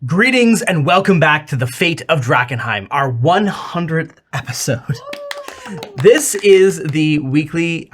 Greetings and welcome back to The Fate of Drakkenheim, our 100th episode. This is the weekly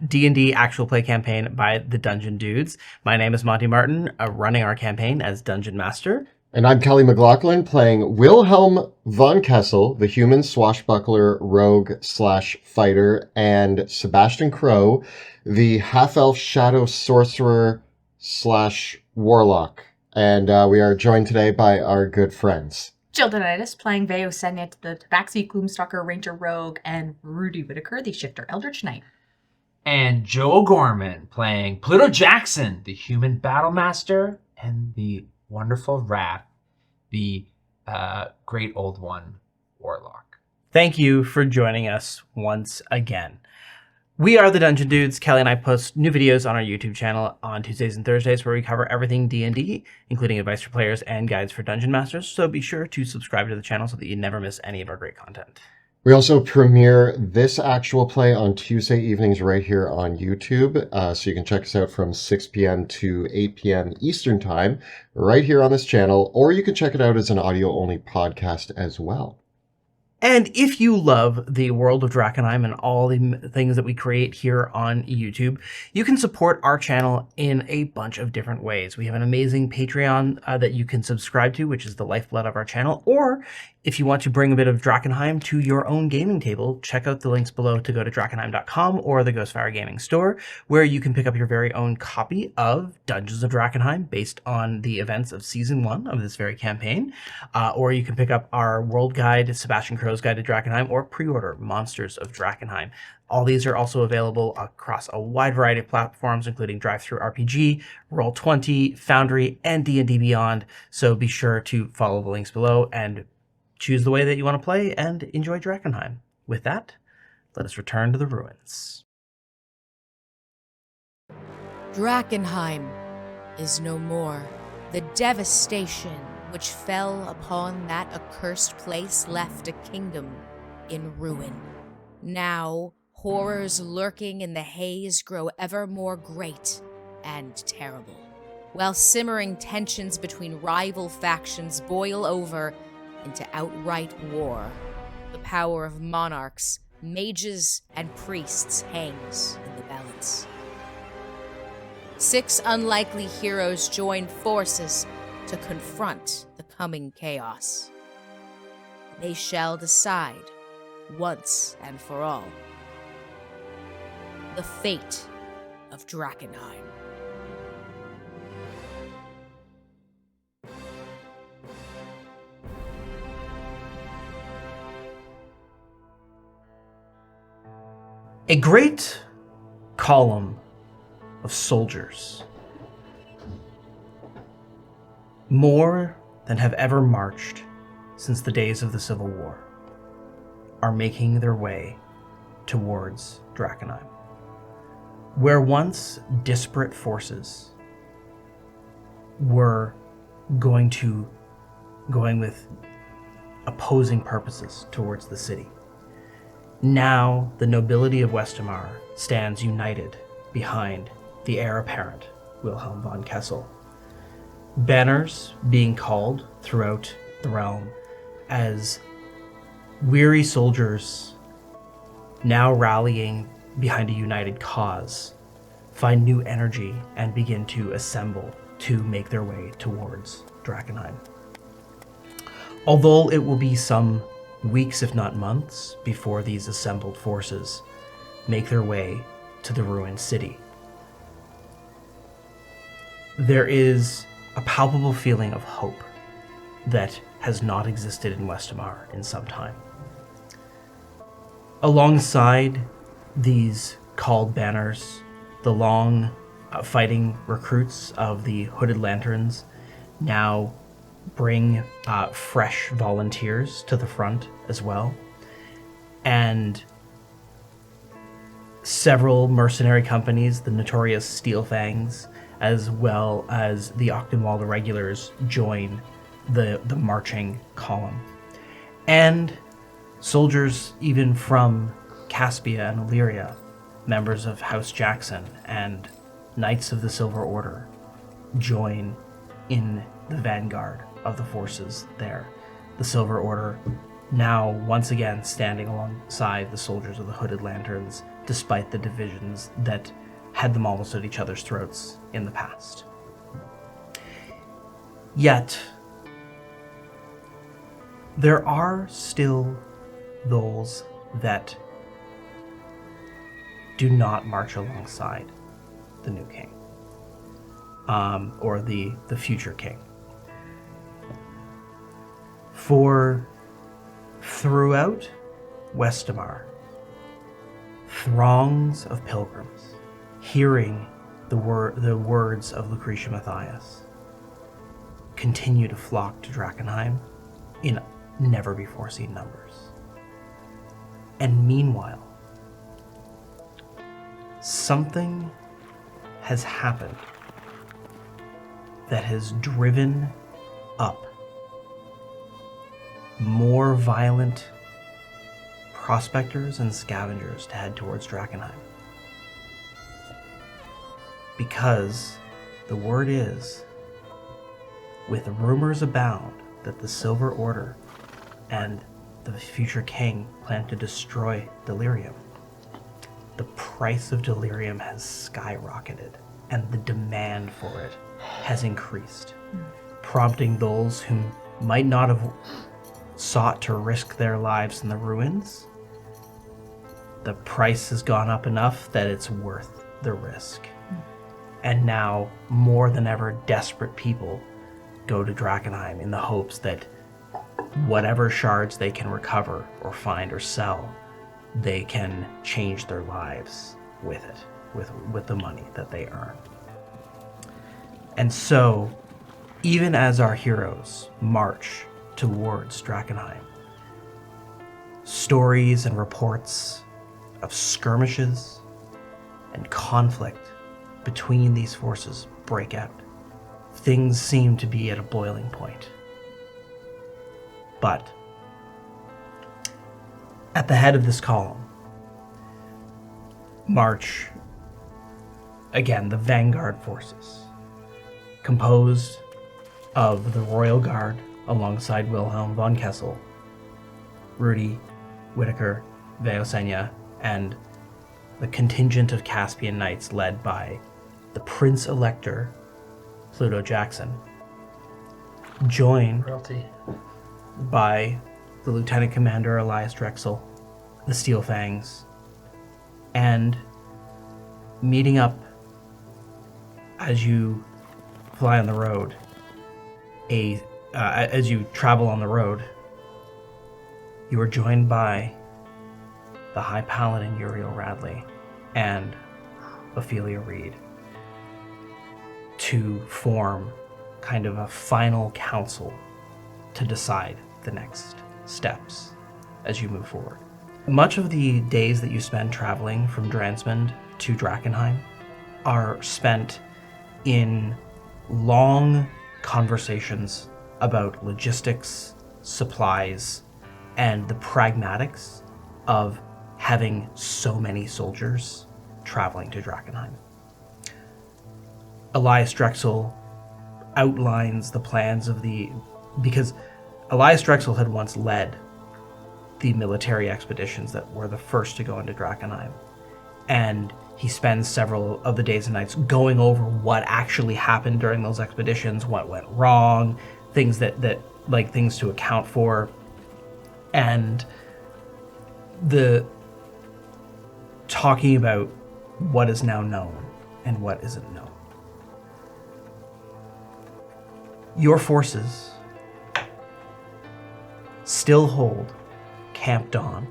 D&D actual play campaign by the Dungeon Dudes. My name is Monty Martin, running our campaign as Dungeon Master. And I'm Kelly McLaughlin, playing Wilhelm von Kessel, the human swashbuckler, rogue/fighter, and Sebastian Crowe, the half-elf shadow sorcerer/warlock. And we are joined today by our good friends. Jill Donitis playing Veo Senet, the Tabaxi Gloomstalker Ranger Rogue, and Rudy Whitaker, the Shifter Eldritch Knight. And Joe Gorman playing Pluto Jackson, the human battlemaster, and the wonderful Wrath, the great old one warlock. Thank you for joining us once again. We are the Dungeon Dudes. Kelly and I post new videos on our YouTube channel on Tuesdays and Thursdays where we cover everything D&D, including advice for players and guides for Dungeon Masters, so be sure to subscribe to the channel so that you never miss any of our great content. We also premiere this actual play on Tuesday evenings right here on YouTube, so you can check us out from 6 p.m. to 8 p.m. Eastern Time right here on this channel, or you can check it out as an audio-only podcast as well. And if you love the world of Drakkenheim and all the things that we create here on YouTube, you can support our channel in a bunch of different ways. We have an amazing Patreon that you can subscribe to, which is the lifeblood of our channel. Or if you want to bring a bit of Drakkenheim to your own gaming table, check out the links below to go to Drakkenheim.com or the Ghostfire Gaming Store, where you can pick up your very own copy of Dungeons of Drakkenheim based on the events of Season 1 of this very campaign. Or you can pick up our World Guide, Sebastian Crowe's Guide to Drakkenheim, or pre-order Monsters of Drakkenheim. All these are also available across a wide variety of platforms, including DriveThruRPG, Roll20, Foundry, and D&D Beyond. So be sure to follow the links below and choose the way that you want to play and enjoy Drakkenheim. With that, let us return to the ruins. Drakkenheim is no more. The devastation which fell upon that accursed place left a kingdom in ruin. Now, horrors lurking in the haze grow ever more great and terrible, while simmering tensions between rival factions boil over into outright war. The power of monarchs, mages, and priests hangs in the balance. 6 unlikely heroes join forces to confront the coming chaos. They shall decide, once and for all, the fate of Drakkenheim. A great column of soldiers, more than have ever marched since the days of the Civil War, are making their way towards Drakkenheim, where once disparate forces were going with opposing purposes towards the city. Now the nobility of Westamar stands united behind the heir apparent, Wilhelm von Kessel. Banners being called throughout the realm as weary soldiers, now rallying behind a united cause, find new energy and begin to assemble to make their way towards Drakkenheim. Although it will be some weeks, if not months, before these assembled forces make their way to the ruined city, there is a palpable feeling of hope that has not existed in Westamar in some time. Alongside these called banners, the long fighting recruits of the Hooded Lanterns now bring fresh volunteers to the front as well. And several mercenary companies, the notorious Steel Fangs, as well as the Ochtenwald regulars, join the marching column. And soldiers even from Caspia and Illyria, members of House Jackson and Knights of the Silver Order, join in the vanguard of the forces there. The Silver Order now once again standing alongside the soldiers of the Hooded Lanterns, despite the divisions that had them almost at each other's throats in the past. Yet, there are still those that do not march alongside the new king, or the future king. For throughout Westamar, throngs of pilgrims, hearing the words of Lucretia Matthias, continue to flock to Drakkenheim in never-before-seen numbers. And meanwhile, something has happened that has driven up more violent prospectors and scavengers to head towards Drakkenheim. Because the word is, with rumors abound that the Silver Order and the future king plan to destroy Delirium, the price of Delirium has skyrocketed and the demand for it has increased, prompting those who might not have sought to risk their lives in the ruins. The price has gone up enough that it's worth the risk. And now, more than ever, desperate people go to Drakkenheim in the hopes that whatever shards they can recover or find or sell, they can change their lives with it, with the money that they earn. And so, even as our heroes march towards Drakkenheim, stories and reports of skirmishes and conflict between these forces break out. Things seem to be at a boiling point. But at the head of this column march, again, the vanguard forces, composed of the Royal Guard alongside Wilhelm von Kessel, Rudy, Whitaker, Veosenya, and the contingent of Caspian Knights led by the Prince Elector, Pluto Jackson, joined Royalty. by the Lieutenant Commander Elias Drexel, the Steel Fangs, and meeting up as you fly on the road, as you travel on the road, you are joined by the High Paladin Uriel Radley and Ophelia Reed to form kind of a final council to decide the next steps as you move forward. Much of the days that you spend traveling from Dransmond to Drakkenheim are spent in long conversations about logistics, supplies, and the pragmatics of having so many soldiers traveling to Drakkenheim. Elias Drexel outlines the plans of because Elias Drexel had once led the military expeditions that were the first to go into Drakkenheim. And he spends several of the days and nights going over what actually happened during those expeditions, what went wrong, things that things to account for, and the talking about what is now known and what isn't known. Your forces still hold Camp Dawn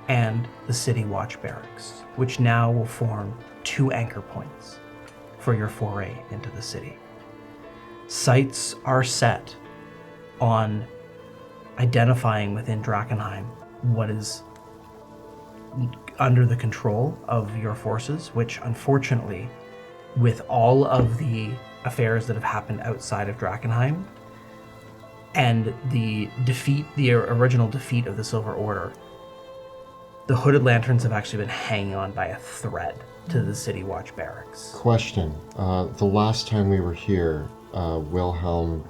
and the City Watch Barracks, which now will form 2 anchor points for your foray into the city. Sights are set on identifying within Drakkenheim what is under the control of your forces, which unfortunately, with all of the affairs that have happened outside of Drakkenheim and the original defeat of the Silver Order, the Hooded Lanterns have actually been hanging on by a thread to the City Watch Barracks. Question. The last time we were here, Wilhelm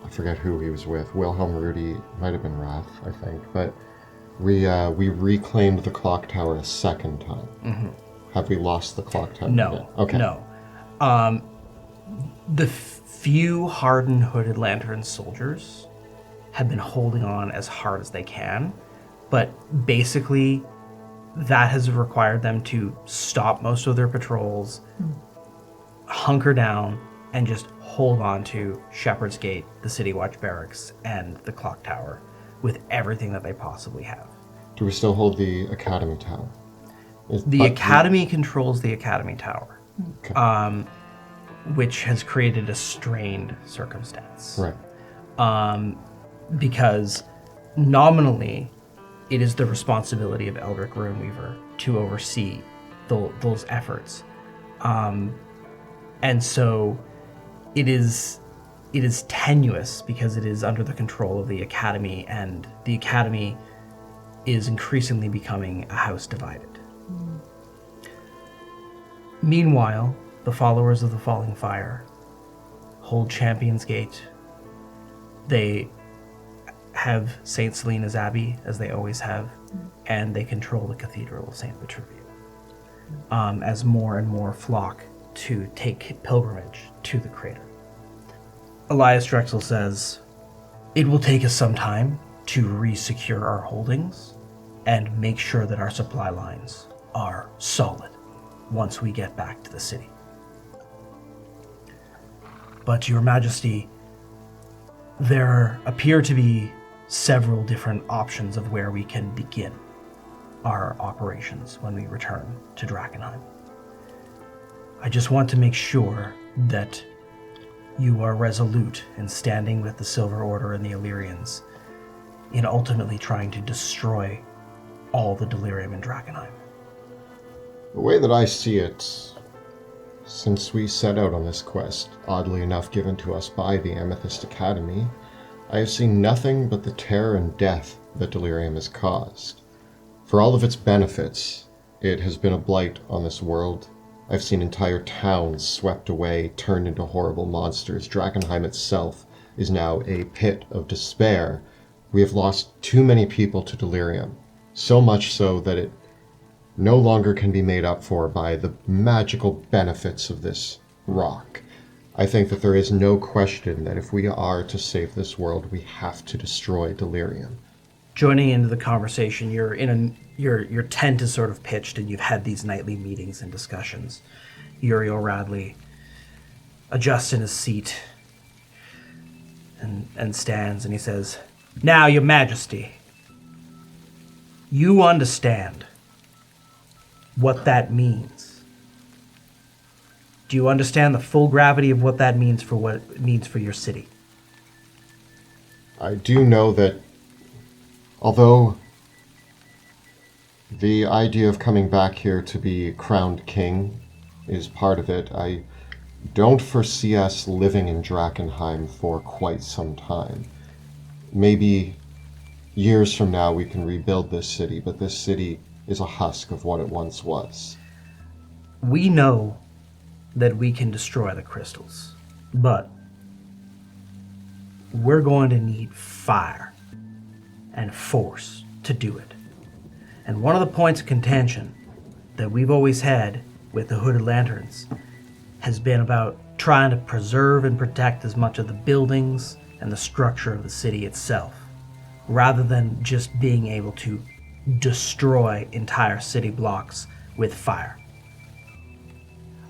I forget who he was with. Wilhelm Rudy, might have been Wrath, I think. But we reclaimed the clock tower a second time. Mm-hmm. Have we lost the clock tower? No. yet? Okay. No. The few hardened Hooded Lantern soldiers have been holding on as hard as they can, but basically that has required them to stop most of their patrols, hunker down, and just hold on to Shepherd's Gate, the City Watch Barracks, and the clock tower with everything that they possibly have. Do we still hold the Academy Tower? The Academy controls the Academy Tower, Okay. which has created a strained circumstance. Right. Because nominally, it is the responsibility of Eldrick Runeweaver to oversee those efforts. And so it is tenuous because it is under the control of the Academy, and the Academy is increasingly becoming a house divided. Meanwhile, the followers of the Falling Fire hold Champion's Gate. They have St. Selena's Abbey, as they always have, and they control the Cathedral of St. Vitruvius, as more and more flock to take pilgrimage to the crater. Elias Drexel says, "It will take us some time to re-secure our holdings and make sure that our supply lines are solid once we get back to the city. But, Your Majesty, there appear to be several different options of where we can begin our operations when we return to Drakkenheim. I just want to make sure that you are resolute in standing with the Silver Order and the Illyrians in ultimately trying to destroy all the delirium in Drakkenheim." The way that I see it, since we set out on this quest, oddly enough given to us by the Amethyst Academy, I have seen nothing but the terror and death that delirium has caused. For all of its benefits, it has been a blight on this world. I've seen entire towns swept away, turned into horrible monsters. Drakkenheim itself is now a pit of despair. We have lost too many people to delirium, so much so that it no longer can be made up for by the magical benefits of this rock. I think that there is no question that if we are to save this world, we have to destroy delirium. Joining into the conversation, your tent is sort of pitched, and you've had these nightly meetings and discussions. Uriel Radley adjusts in his seat and stands, and he says, "Now, Your Majesty, you understand what that means. Do you understand the full gravity of what that means for what it means for your city?" I do know that although the idea of coming back here to be crowned king is part of it, I don't foresee us living in Drakkenheim for quite some time. Maybe years from now we can rebuild this city, but this city is a husk of what it once was. We know that we can destroy the crystals, but we're going to need fire and force to do it. And one of the points of contention that we've always had with the Hooded Lanterns has been about trying to preserve and protect as much of the buildings and the structure of the city itself, rather than just being able to destroy entire city blocks with fire.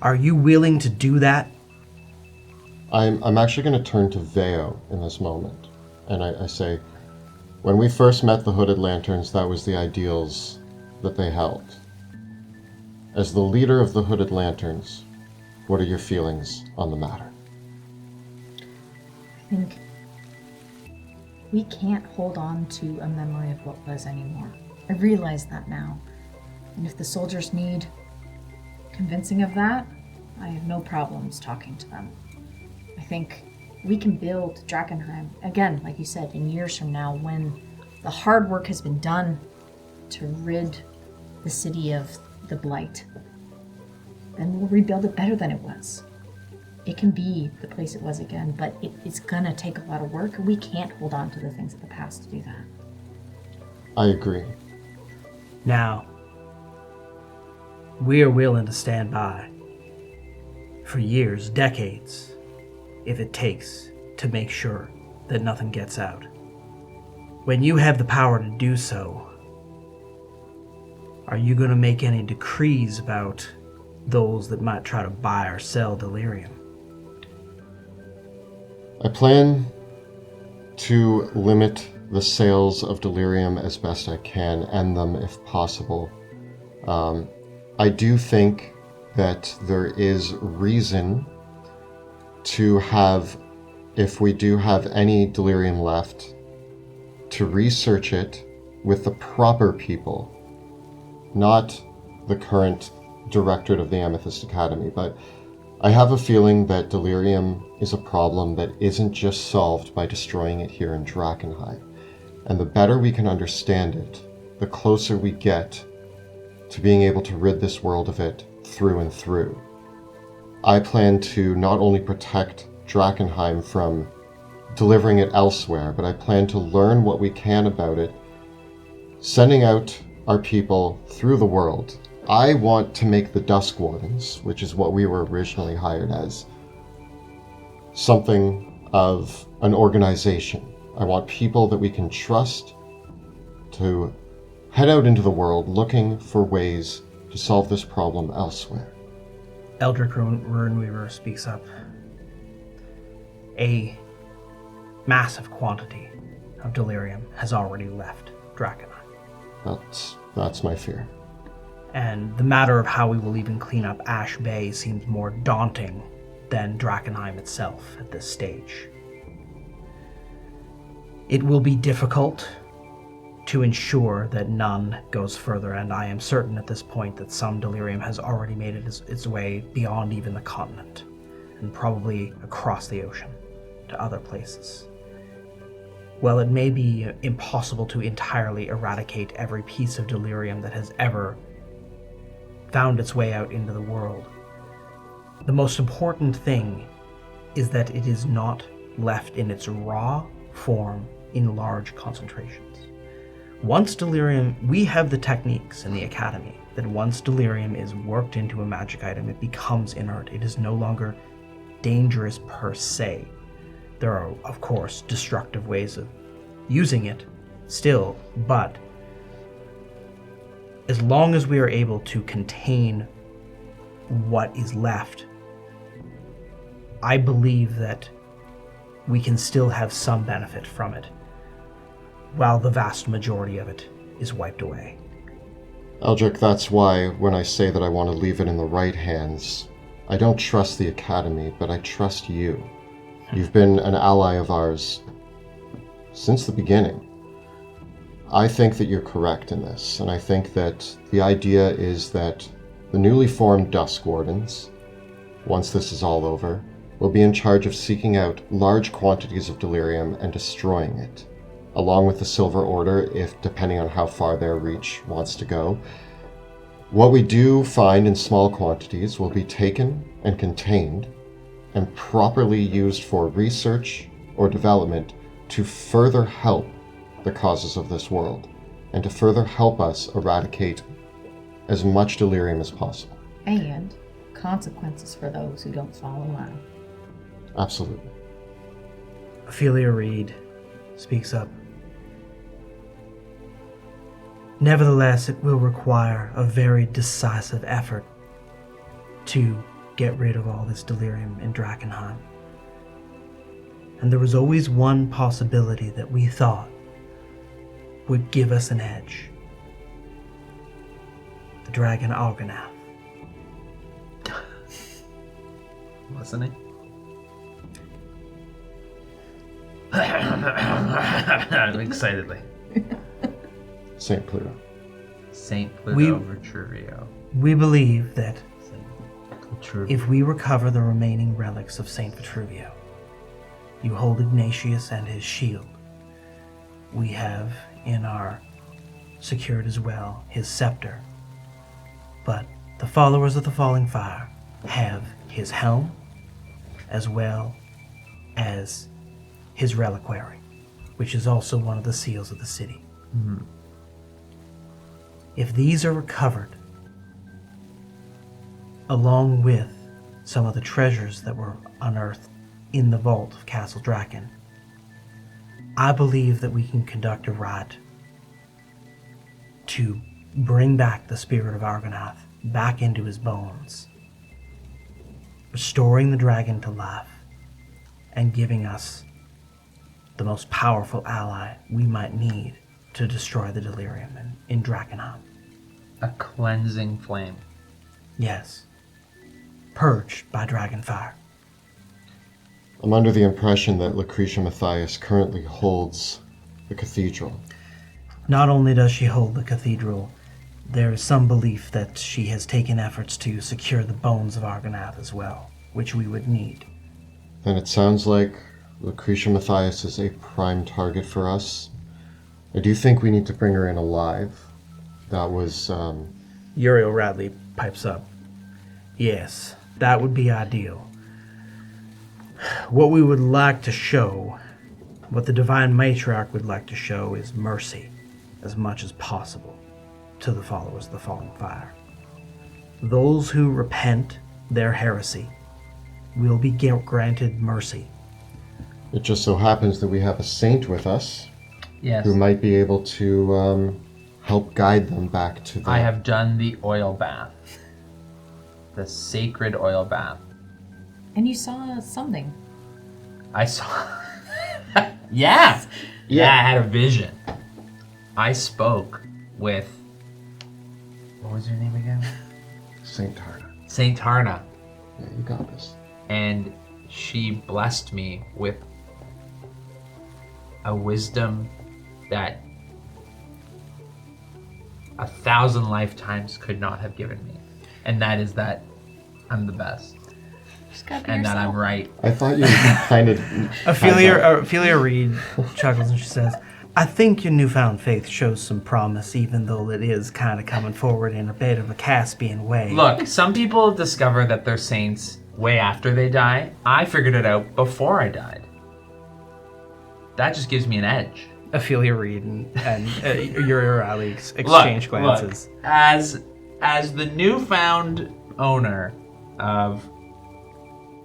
Are you willing to do that? I'm actually going to turn to Veo in this moment, and I say, when we first met the Hooded Lanterns, that was the ideals that they held. As the leader of the Hooded Lanterns, what are your feelings on the matter? I think we can't hold on to a memory of what was anymore. I realize that now. And if the soldiers need convincing of that, I have no problems talking to them. I think we can build Drakkenheim, again, like you said, in years from now, when the hard work has been done to rid the city of the blight. Then we'll rebuild it better than it was. it can be the place it was again, but it's gonna take a lot of work. We can't hold on to the things of the past to do that. I agree. Now, we are willing to stand by for years, decades, if it takes, to make sure that nothing gets out. When you have the power to do so, are you going to make any decrees about those that might try to buy or sell delirium? I plan to limit the sales of delirium as best I can, end them if possible. I do think that there is reason to have, if we do have any delirium left, to research it with the proper people, not the current directorate of the Amethyst Academy, but I have a feeling that delirium is a problem that isn't just solved by destroying it here in Drakkenheim. And the better we can understand it, the closer we get to being able to rid this world of it through and through. I plan to not only protect Drakkenheim from delivering it elsewhere, but I plan to learn what we can about it, sending out our people through the world. I want to make the Dusk Wardens, which is what we were originally hired as, something of an organization. I want people that we can trust to head out into the world looking for ways to solve this problem elsewhere. Eldrick Runeweaver speaks up. A massive quantity of delirium has already left Drakkenheim. That's my fear. And the matter of how we will even clean up Ash Bay seems more daunting than Drakkenheim itself at this stage. It will be difficult to ensure that none goes further, and I am certain at this point that some delirium has already made its way beyond even the continent, and probably across the ocean to other places. While it may be impossible to entirely eradicate every piece of delirium that has ever found its way out into the world, the most important thing is that it is not left in its raw form in large concentrations. Once delirium, we have the techniques in the Academy that once delirium is worked into a magic item, it becomes inert. It is no longer dangerous per se. There are, of course, destructive ways of using it still, but as long as we are able to contain what is left, I believe that we can still have some benefit from it, while the vast majority of it is wiped away. Eldrick, that's why when I say that I want to leave it in the right hands, I don't trust the Academy, but I trust you. You've been an ally of ours since the beginning. I think that you're correct in this, and I think that the idea is that the newly formed Dusk Wardens, once this is all over, will be in charge of seeking out large quantities of delirium and destroying it, along with the Silver Order, if depending on how far their reach wants to go. What we do find in small quantities will be taken and contained and properly used for research or development to further help the causes of this world and to further help us eradicate as much delirium as possible. And consequences for those who don't follow along. Absolutely. Ophelia Reed speaks up. Nevertheless, it will require a very decisive effort to get rid of all this delirium in Drakkenheim. And there was always one possibility that we thought would give us an edge. The dragon Argonath. Listening. Excitedly. St. Pluto. Saint Pluto Vitruvio. We believe that Vitruvio. if we recover the remaining relics of Saint Vitruvio, you hold Ignatius and his shield. We have in our secured as well his scepter. But the followers of the Falling Fire have his helm as well as his reliquary, which is also one of the seals of the city. If these are recovered, along with some of the treasures that were unearthed in the vault of Castle Draken, I believe that we can conduct a rite to bring back the spirit of Argonath back into his bones, restoring the dragon to life and giving us the most powerful ally we might need to destroy the delirium in Drakkenheim. A cleansing flame. Yes. Purged by dragon fire. I'm under the impression that Lucretia Matthias currently holds the cathedral. Not only does she hold the cathedral, there is some belief that she has taken efforts to secure the bones of Argonath as well, which we would need. Then it sounds like Lucretia Matthias is a prime target for us. I do think we need to bring her in alive. That was, Uriel Radley pipes up. Yes, that would be ideal. What we would like to show, what the Divine Matriarch would like to show, is mercy as much as possible to the followers of the Falling Fire. Those who repent their heresy will be granted mercy. It just so happens that we have a saint with us Yes. who might be able to help guide them back to the... I have done the oil bath. The sacred oil bath. And you saw something. I saw... Yeah! Yeah, I had a vision. I spoke with... What was her name again? Saint Tarna. Saint Tarna. Yeah, you got this. And she blessed me with a wisdom that 1,000 lifetimes could not have given me. And that is that I'm the best. Just gotta be And that yourself. I'm right. I thought you kind of... Ophelia Reed chuckles and she says, I think your newfound faith shows some promise, even though it is kind of coming forward in a bit of a Caspian way. Look, some people discover that they're saints way after they die. I figured it out before I died. That just gives me an edge. Ophelia Reed and Uriel Radley exchange glances. Look, as the newfound owner of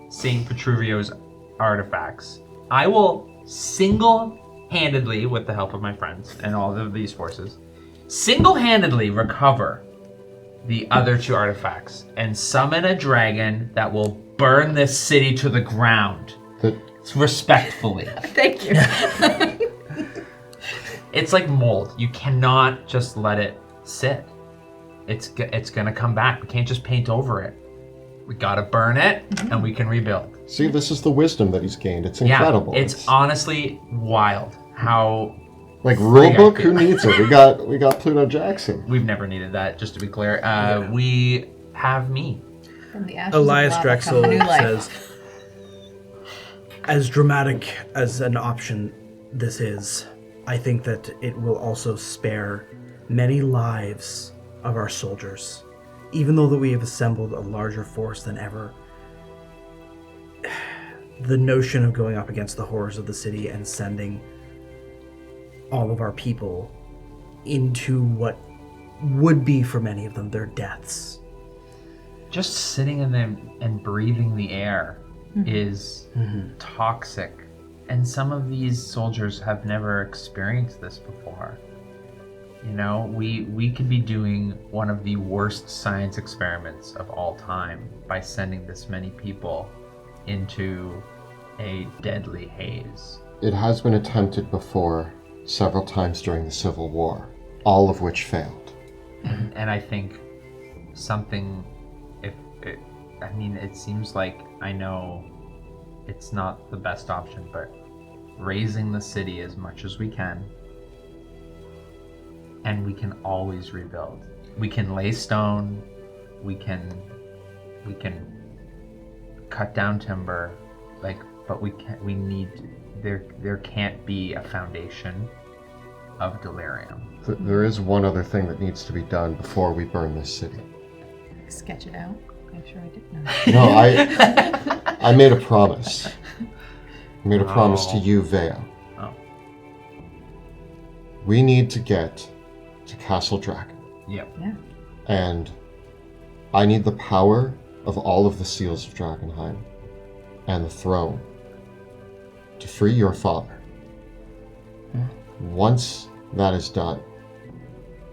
Saint Petruvio's artifacts, I will single-handedly, with the help of my friends and all of these forces, single-handedly recover the other two artifacts and summon a dragon that will burn this city to the ground. Respectfully. Thank you. It's like mold. You cannot just let it sit. It's gonna come back. We can't just paint over it. We gotta burn it, and we can rebuild. See, this is the wisdom that he's gained. It's incredible. Yeah, it's honestly wild how... Like, rulebook, who needs it? We got Pluto Jackson. We've never needed that, just to be clear. We have me. From the ashes Elias of lava Drexel come new life. says, as dramatic as an option this is, I think that it will also spare many lives of our soldiers. Even though that we have assembled a larger force than ever, the notion of going up against the horrors of the city and sending all of our people into what would be, for many of them, their deaths. Just sitting in them and breathing the air is toxic. And some of these soldiers have never experienced this before. You know, we could be doing one of the worst science experiments of all time by sending this many people into a deadly haze. It has been attempted before several times during the Civil War, all of which failed. And I think something, it seems like, I know it's not the best option, but raising the city as much as we can, and we can always rebuild. We can lay stone, we can cut down timber, but there can't be a foundation of delirium. There is one other thing that needs to be done before we burn this city. Sketch it out. I'm sure I did. No, I made a promise. I made a promise to you, Vea. Oh. We need to get to Castle Draken. Yep. Yeah. And I need the power of all of the seals of Drakkenheim and the throne to free your father. Once that is done,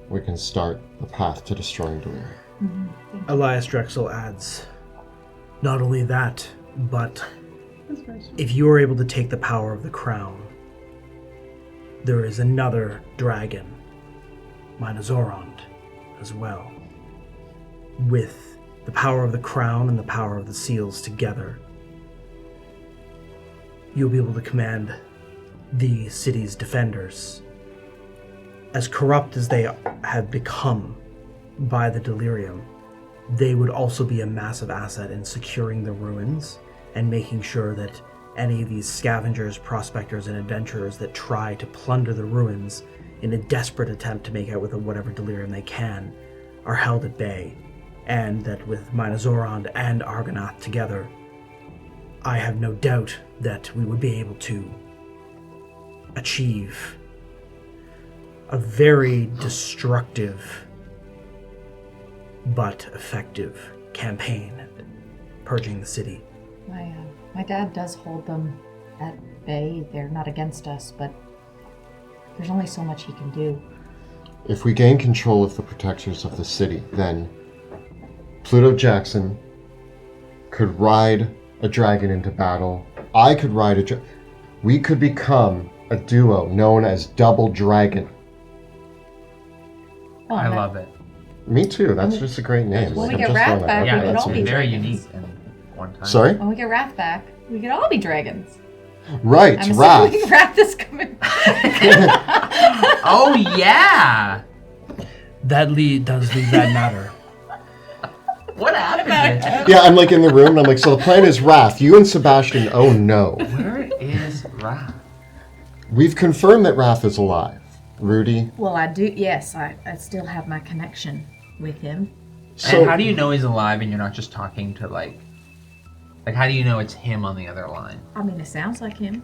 we can start the path to destroying Delirium. Elias Drexel adds, not only that, but if you are able to take the power of the crown, there is another dragon, Minazorond, as well. With the power of the crown and the power of the seals together, you'll be able to command the city's defenders. As corrupt as they have become by the Delirium, they would also be a massive asset in securing the ruins and making sure that any of these scavengers, prospectors, and adventurers that try to plunder the ruins in a desperate attempt to make out with whatever Delirium they can are held at bay. And that with Minazorond and Argonath together, I have no doubt that we would be able to achieve a very destructive but effective campaign purging the city. My dad does hold them at bay. They're not against us, but there's only so much he can do. If we gain control of the protectors of the city, then Pluto Jackson could ride a dragon into battle. I could ride a dragon. We could become a duo known as Double Dragon. Oh, I man. love it. Me too. That's just a great name. When we I'm get just Wrath throwing that back, out we Yeah, there. could that's all be very dragons. unique in one time. Sorry? When we get Wrath back, we could all be dragons. Right, I'm Wrath. assuming Wrath is coming. Oh, yeah! That does leave that matter. What happened? Yeah, I'm like in the room and I'm like, so the plan is Wrath. You and Sebastian, oh no. Where is Wrath? We've confirmed that Wrath is alive. Rudy. Well, I do. Yes, I still have my connection with him. So And how do you know he's alive and you're not just talking to like how do you know it's him on the other line? I mean, it sounds like him.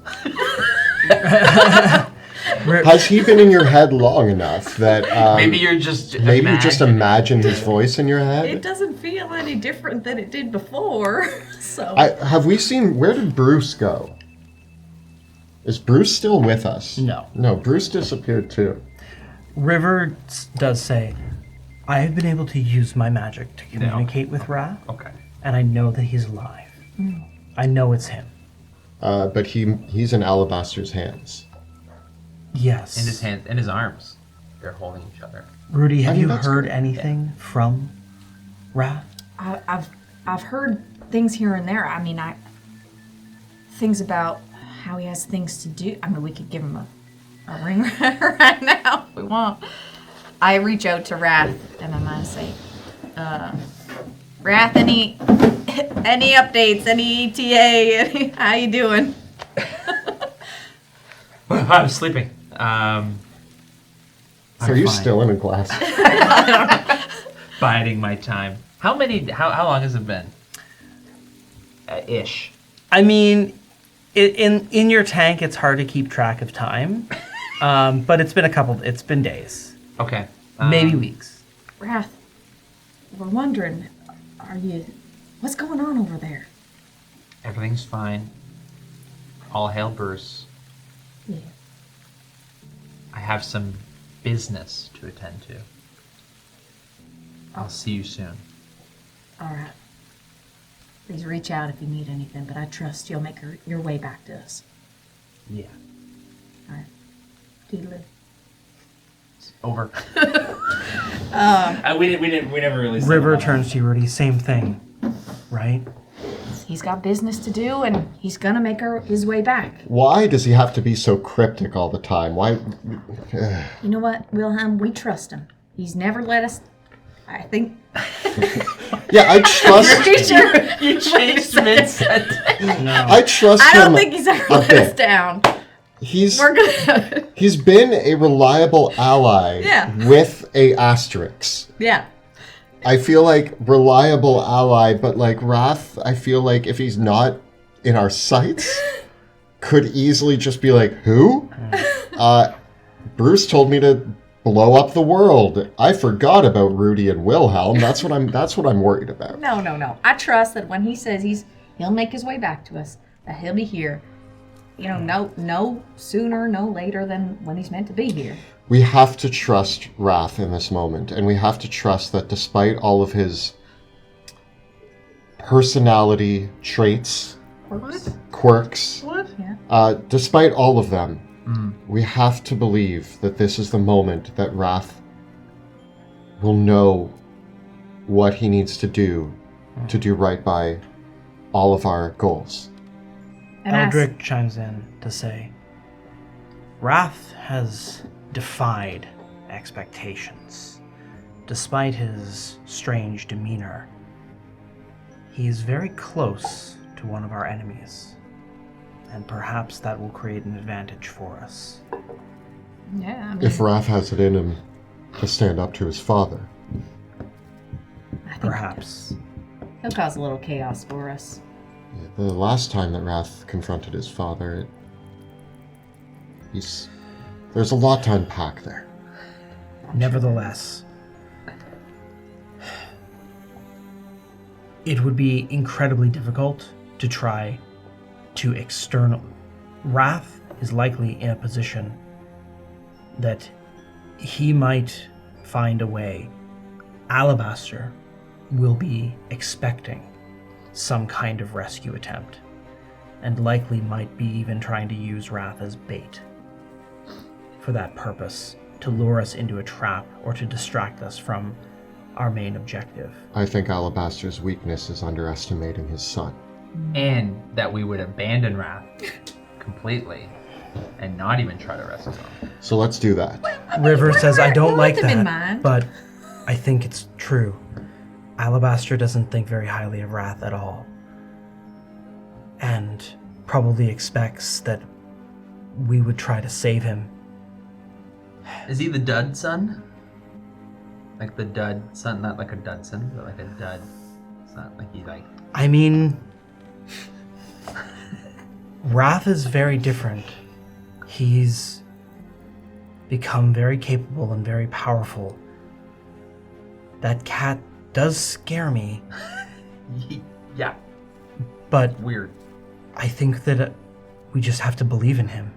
has he been in your head long enough that Maybe you're just maybe you just imagining. imagine his voice in your It head? doesn't feel any different than it did before. So Have we seen, where did Bruce go? Is Bruce still with us? No. No, Bruce disappeared too. River does say, I have been able to use my magic to communicate with Wrath, Okay. and I know that he's alive. I know it's him. But he's in Alabaster's hands. Yes. In his hands, in his arms. They're holding each other. Rudy, have I mean, you that's heard good. anything from Wrath? I've heard things here and there. I mean, things about how he has things to do. I mean, we could give him a ring right now if we want. I reach out to Wrath and I'm gonna say, Wrath, any updates? Any ETA? How you doing? I'm sleeping. Are I'm you fine. still in a glass? Biding my time. How long has it been? Ish. I mean, in your tank, it's hard to keep track of time, but it's been days, Okay. maybe weeks. Wrath, we're wondering, what's going on over there? Everything's fine. All hail Bruce. Yeah. I have some business to attend to. I'll see you soon. All right. Please reach out if you need anything, but I trust you'll make your way back to us. Yeah. All right. Toodaloo. Over. We never really. said River about turns to you, Rudy. Same thing, right? He's got business to do, and he's gonna make his way back. Why does he have to be so cryptic all the time? Why? You know what, Wilhelm? We trust him. He's never let us. I think. Yeah, I trust. Pretty sure. You changed mid-sentence. No. I trust I don't him. think he's ever a let bit. us down. He's We're gonna. he's been a reliable ally Yeah. with a asterisk. Yeah. I feel like reliable ally, but like Wrath, I feel like if he's not in our sights could easily just be like, who? Bruce told me to blow up the world. I forgot about Rudy and Wilhelm. That's what I'm worried about. No. I trust that when he says he'll make his way back to us, that he'll be here. You know, no sooner, no later than when he's meant to be here. We have to trust Wrath in this moment, and we have to trust that despite all of his personality traits, quirks, Yeah. despite all of them, we have to believe that this is the moment that Wrath will know what he needs to do right by all of our goals. And Eldrick chimes in to say, Wrath has defied expectations. Despite his strange demeanor, he is very close to one of our enemies, and perhaps that will create an advantage for us. Yeah, I mean, If Wrath has it in him to stand up to his father. I think Perhaps. he'll cause a little chaos for us. The last time that Wrath confronted his father, there's a lot to unpack there. Nevertheless, it would be incredibly difficult to try to external. Wrath is likely in a position that he might find a way. Alabaster will be expecting some kind of rescue attempt, and likely might be even trying to use Wrath as bait for that purpose, to lure us into a trap or to distract us from our main objective. I think Alabaster's weakness is underestimating his son. And that we would abandon Wrath completely and not even try to rescue him. So let's do that. River says, I don't like them in that, mind. but I think it's true. Alabaster doesn't think very highly of Wrath at all, and probably expects that we would try to save him. Is he the dud son? Like the dud son, not like a Dudson, but like a dud. It's not like he like... I mean, Wrath is very different. He's become very capable and very powerful. That cat does scare me, Yeah, but weird. I think that we just have to believe in him.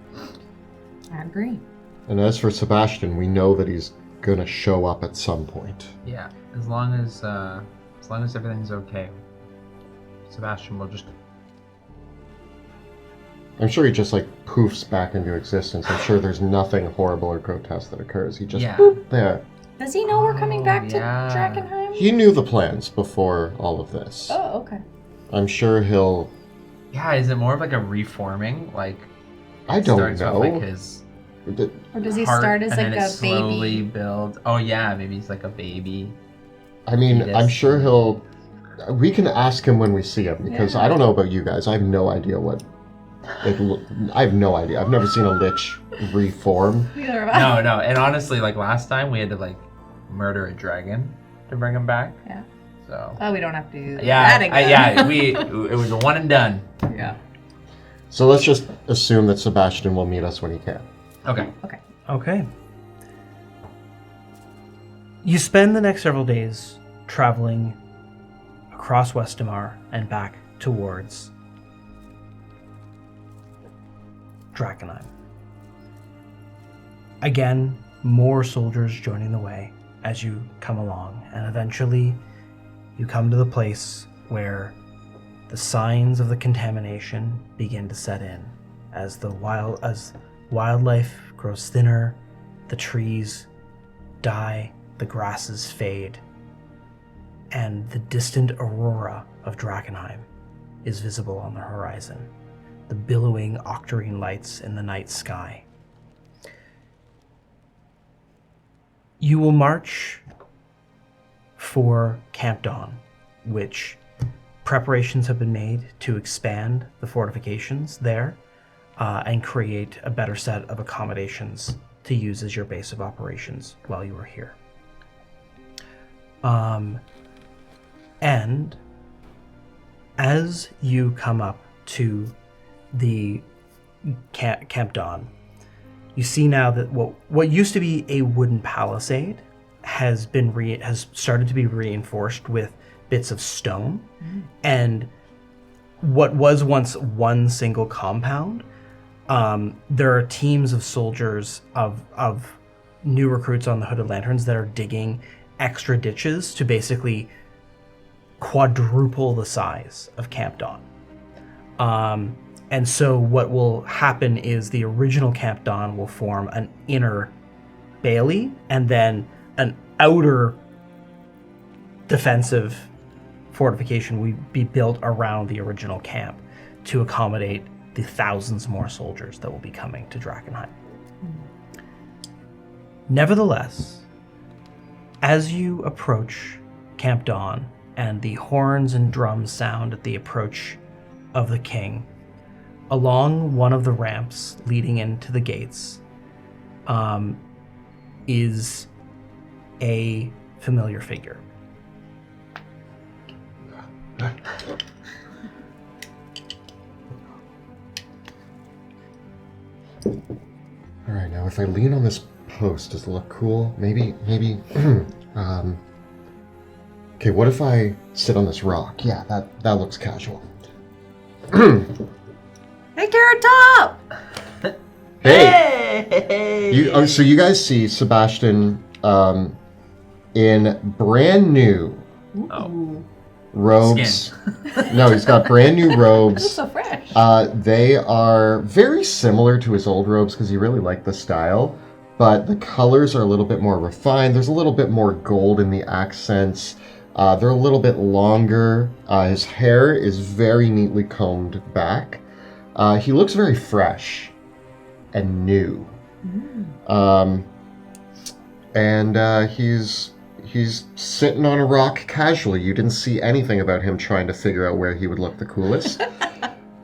I agree. And as for Sebastian, we know that he's gonna show up at some point. Yeah, as long as everything's okay, Sebastian will just... I'm sure he just like poofs back into existence. I'm sure there's nothing horrible or grotesque that occurs. He just boop there. Does he know we're coming back to yeah. Drakkenheim? He knew the plans before all of this. Oh, okay. I'm sure he'll... Yeah, is it more of like a reforming? Like, I don't starts know. with like his Or does he heart, start as and like then a it slowly baby? builds. Oh yeah, maybe he's like a baby. I mean, Fetus. I'm sure he'll... We can ask him when we see him, because Yeah. I don't know about you guys. I have no idea what... I have no idea. I've never seen a lich reform. Neither have I. No, and honestly, like last time we had to like murder a dragon to bring him back. Yeah. So. Oh, we don't have to do Yeah, that again. it was a one and done. Yeah. So let's just assume that Sebastian will meet us when he can. Okay. Okay. You spend the next several days traveling across Westamar and back towards Drakkenheim. Again, more soldiers joining the way as you come along, and eventually you come to the place where the signs of the contamination begin to set in as wildlife grows thinner, the trees die, the grasses fade, and the distant aurora of Drakkenheim is visible on the horizon, the billowing octarine lights in the night sky. You will march for Camp Dawn, which preparations have been made to expand the fortifications there and create a better set of accommodations to use as your base of operations while you are here. And as you come up to the Camp Dawn, you see now that what used to be a wooden palisade has started to be reinforced with bits of stone, and what was once one single compound, there are teams of soldiers of new recruits on the Hooded Lanterns that are digging extra ditches to basically quadruple the size of Camp Dawn. And so what will happen is the original Camp Dawn will form an inner bailey and then an outer defensive fortification will be built around the original camp to accommodate the thousands more soldiers that will be coming to Drakkenheim. Nevertheless, as you approach Camp Dawn and the horns and drums sound at the approach of the king, along one of the ramps leading into the gates is a familiar figure. All right, now if I lean on this post, does it look cool? Maybe, okay, what if I sit on this rock? Yeah, that looks casual. Hey, Carrot Top! Hey! So you guys see Sebastian in brand new robes. No, he's got brand new robes. This is so fresh. They are very similar to his old robes because he really liked the style, but the colors are a little bit more refined. There's a little bit more gold in the accents. They're a little bit longer. His hair is very neatly combed back. He looks very fresh and new. And he's sitting on a rock casually. You didn't see anything about him trying to figure out where he would look the coolest.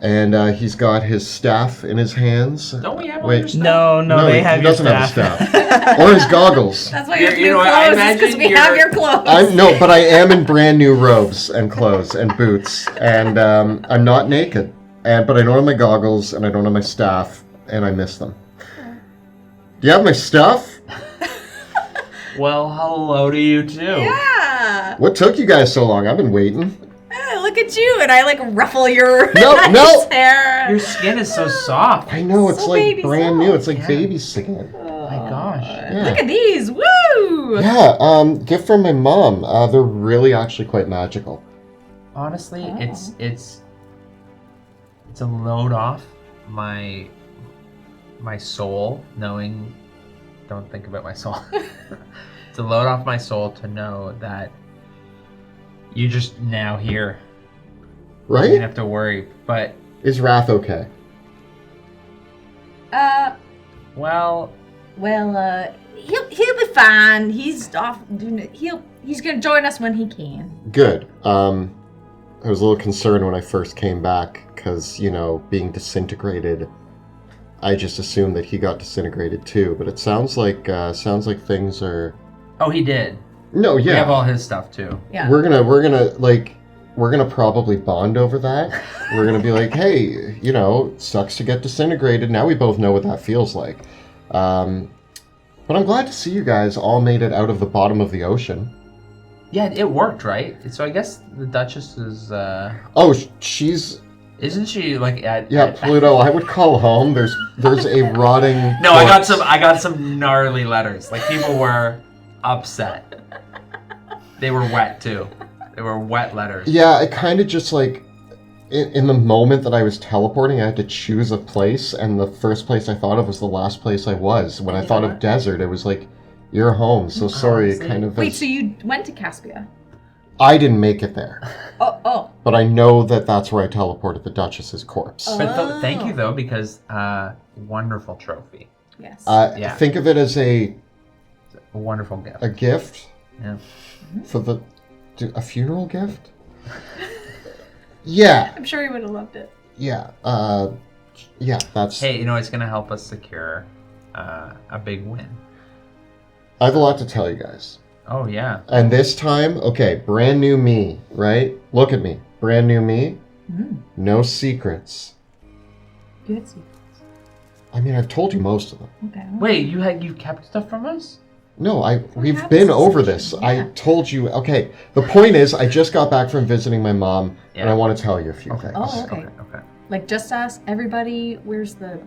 And he's got his staff in his hands. Don't we have all your stuff? No, they have he your doesn't have his staff. staff. Or his goggles. That's why you have You new know what, I clothes, because imagine we have you're- your clothes. No, but I am in brand new robes and clothes and boots. And I'm not naked. But I don't have my goggles and I don't have my staff. And I miss them. Do you have my stuff? Well, hello to you too. Yeah. What took you guys so long? I've been waiting. Look at you, and I like ruffle your No, nice hair. Your skin is so soft. I know, it's So like baby brand soft. new. It's like Yeah. baby skin. Oh my gosh. Yeah. Look at these. Woo! Yeah, gift from my mom. They're really actually quite magical. Honestly, Oh. it's a load off my soul, knowing. Don't think about my soul. It's a load off my soul to know that you're just now here. You don't Right? have to worry. But Is Wrath okay? well, He'll be fine. He's off doing it. He's gonna join us when he can. Good. I was a little concerned when I first came back because, being disintegrated, I just assumed that he got disintegrated too. But it sounds like things are. oh, he did. No, We have yeah. all his stuff too. Yeah. We're gonna probably bond over that. We're gonna be like, hey, sucks to get disintegrated. Now we both know what that feels like. But I'm glad to see you guys all made it out of the bottom of the ocean. Yeah, it worked, right? So I guess the Duchess is. Oh, she's Isn't she like at? yeah, at- Pluto. I would call home. There's a rotting. No, I got corpse. some gnarly letters. Like people were upset. They were wet too. They were wet letters. Yeah, I kind of just like in the moment that I was teleporting, I had to choose a place, and the first place I thought of was the last place I was. When I thought of desert, it was like, you're home. So sorry, see. kind of. Wait, so you went to Caspia? I didn't make it there, Oh. but I know that that's where I teleported the Duchess's corpse. But thank you though, because wonderful trophy, Yes. Yeah. Think of it as a wonderful gift. a gift Yeah. for a funeral gift. Yeah, I'm sure he would have loved it. yeah, yeah. That's. Hey, it's gonna help us secure a big win. I have a lot to tell you guys. Oh yeah. And this time, okay, brand new me, right? Look at me, brand new me. No secrets. Good secrets. I mean, I've told you most of them. Okay. Wait, you kept stuff from us? No, we've have been this over this. discussion, I yeah. told you. Okay, the point is, I just got back from visiting my mom, and Yeah. I want to tell you a few Okay. things. Oh, okay. Okay. Like, just ask everybody, where's the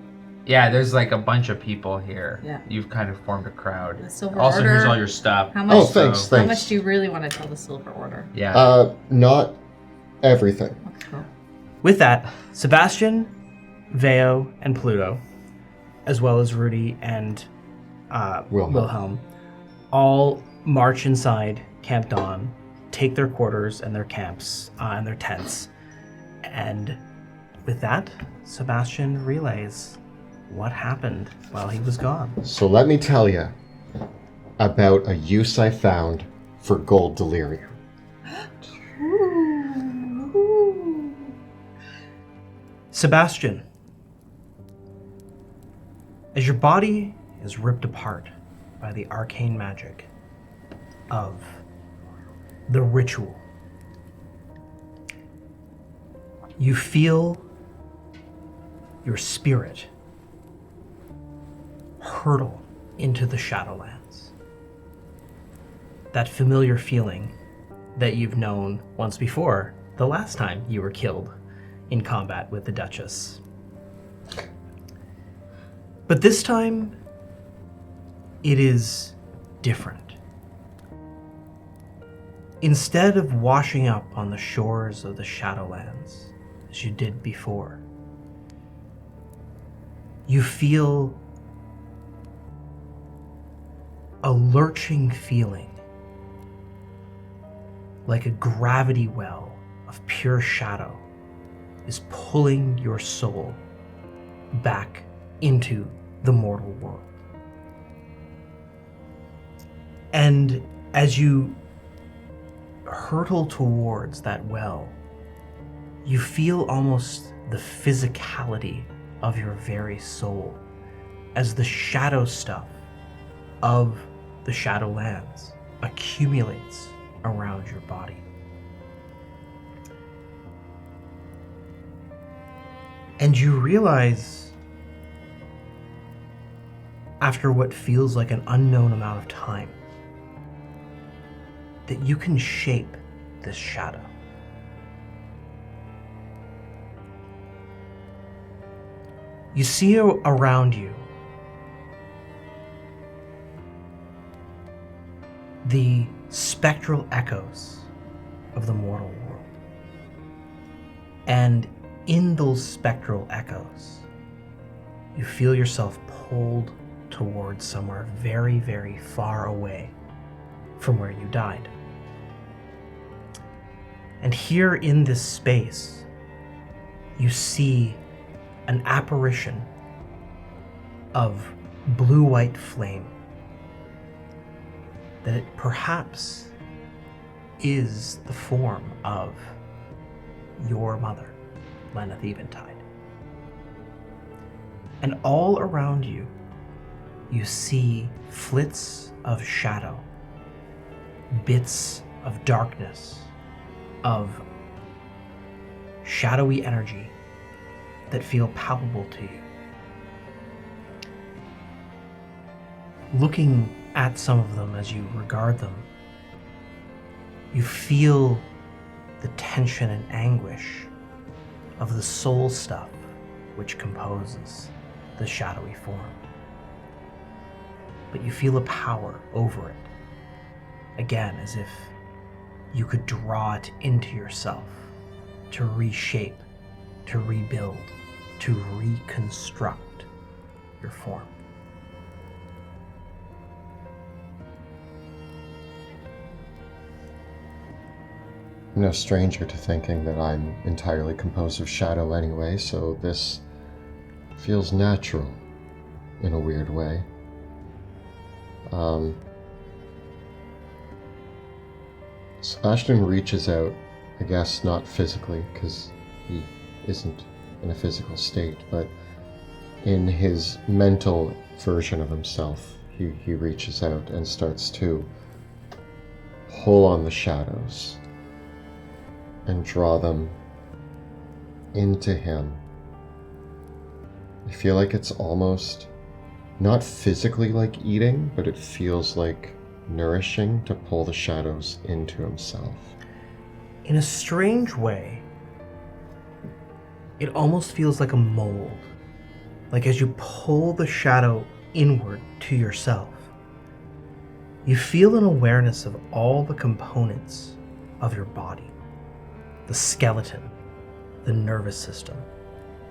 Yeah, there's like a bunch of people here. Yeah. You've kind of formed a crowd. The Silver Also, Order. here's all your stuff. How much? Oh, thanks, How thanks. much do you really want to tell the Silver Order? Yeah. Not everything. Okay, cool. With that, Sebastian, Veo, and Pluto, as well as Rudy and Wilhelm, all march inside Camp Dawn, take their quarters and their camps and their tents. And with that, Sebastian relays what happened while he was gone. So let me tell you about a use I found for gold delirium. Sebastian, as your body is ripped apart by the arcane magic of the ritual, you feel your spirit hurtle into the Shadowlands. That familiar feeling that you've known once before, the last time you were killed in combat with the Duchess. But this time, it is different. Instead of washing up on the shores of the Shadowlands, as you did before, you feel a lurching feeling, like a gravity well of pure shadow is pulling your soul back into the mortal world. And as you hurtle towards that well, you feel almost the physicality of your very soul as the shadow stuff of the Shadowlands accumulates around your body. And you realize, after what feels like an unknown amount of time, that you can shape this shadow. You see around you the spectral echoes of the mortal world. And in those spectral echoes, you feel yourself pulled towards somewhere very, very far away from where you died. And here in this space, you see an apparition of blue-white flame that it perhaps is the form of your mother, Lenneth Eventide. And all around you, you see flits of shadow, bits of darkness, of shadowy energy that feel palpable to you. Looking at some of them as you regard them, you feel the tension and anguish of the soul stuff which composes the shadowy form. But you feel a power over it, again, as if you could draw it into yourself to reshape, to rebuild, to reconstruct your form. I'm no stranger to thinking that I'm entirely composed of shadow anyway, so this feels natural in a weird way. Sebastian reaches out, I guess not physically, because he isn't in a physical state, but in his mental version of himself, he reaches out and starts to pull on the shadows and draw them into him. I feel like it's almost not physically like eating, but it feels like nourishing to pull the shadows into himself. In a strange way, it almost feels like a mold. Like as you pull the shadow inward to yourself, you feel an awareness of all the components of your body. The skeleton, the nervous system,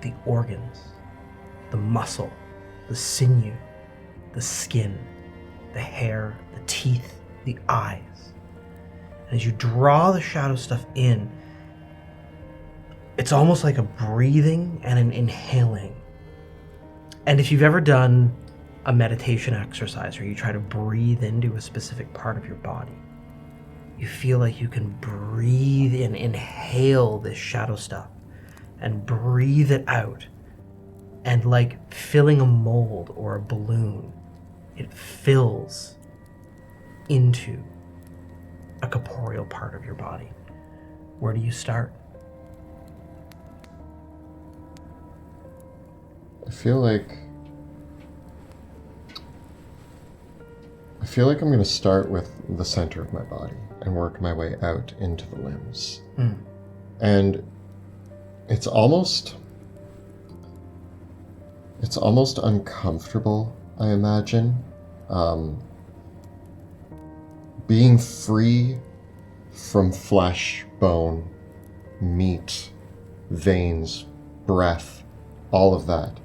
the organs, the muscle, the sinew, the skin, the hair, the teeth, the eyes. And as you draw the shadow stuff in, it's almost like a breathing and an inhaling. And if you've ever done a meditation exercise where you try to breathe into a specific part of your body, you feel like you can breathe in, inhale this shadow stuff, and breathe it out. And like filling a mold or a balloon, it fills into a corporeal part of your body. Where do you start? I feel like I'm going to start with the center of my body and work my way out into the limbs. And it's almost uncomfortable, I imagine. Being free from flesh, bone, meat, veins, breath, all of that.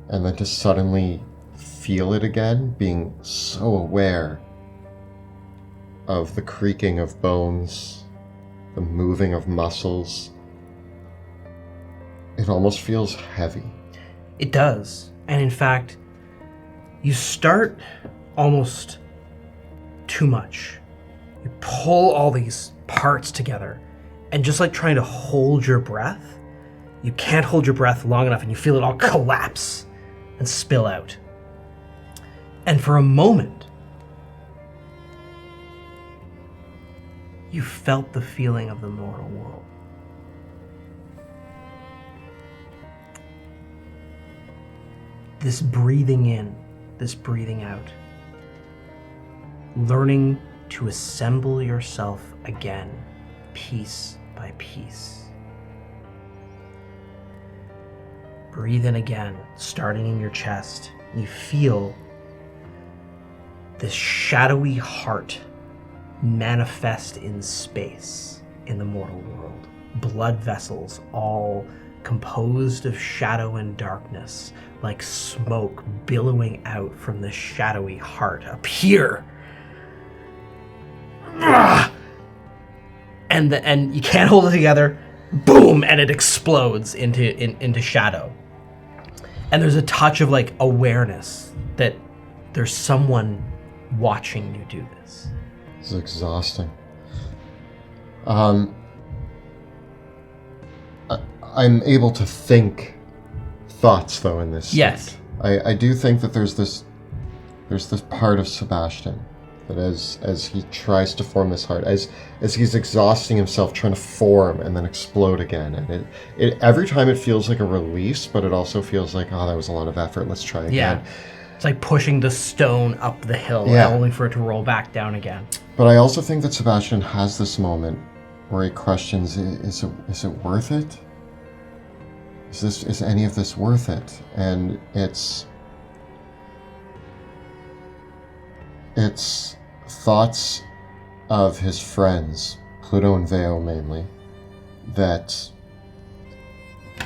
And then to suddenly feel it again, being so aware of the creaking of bones, the moving of muscles. It almost feels heavy. It does. And in fact, you start almost too much. You pull all these parts together, and just like trying to hold your breath, you can't hold your breath long enough, and you feel it all collapse and spill out. And for a moment, you felt the feeling of the mortal world. This breathing in, this breathing out. Learning to assemble yourself again, piece by piece. Breathe in again, starting in your chest. You feel this shadowy heart manifest in space in the mortal world. Blood vessels, all composed of shadow and darkness, like smoke billowing out from the shadowy heart, appear. And you can't hold it together. Boom! And it explodes into shadow. And there's a touch of like awareness that there's someone watching you do this. It's exhausting. I'm able to think thoughts though in this state. Yes. I do think that there's this part of Sebastian that as he tries to form this heart, as he's exhausting himself trying to form and then explode again, and it every time it feels like a release, but it also feels like, oh, that was a lot of effort, let's try again. Yeah. It's like pushing the stone up the hill, only for it to roll back down again. But I also think that Sebastian has this moment where he questions, is it worth it? Is any of this worth it? And it's thoughts of his friends, Pluto and Veo mainly, that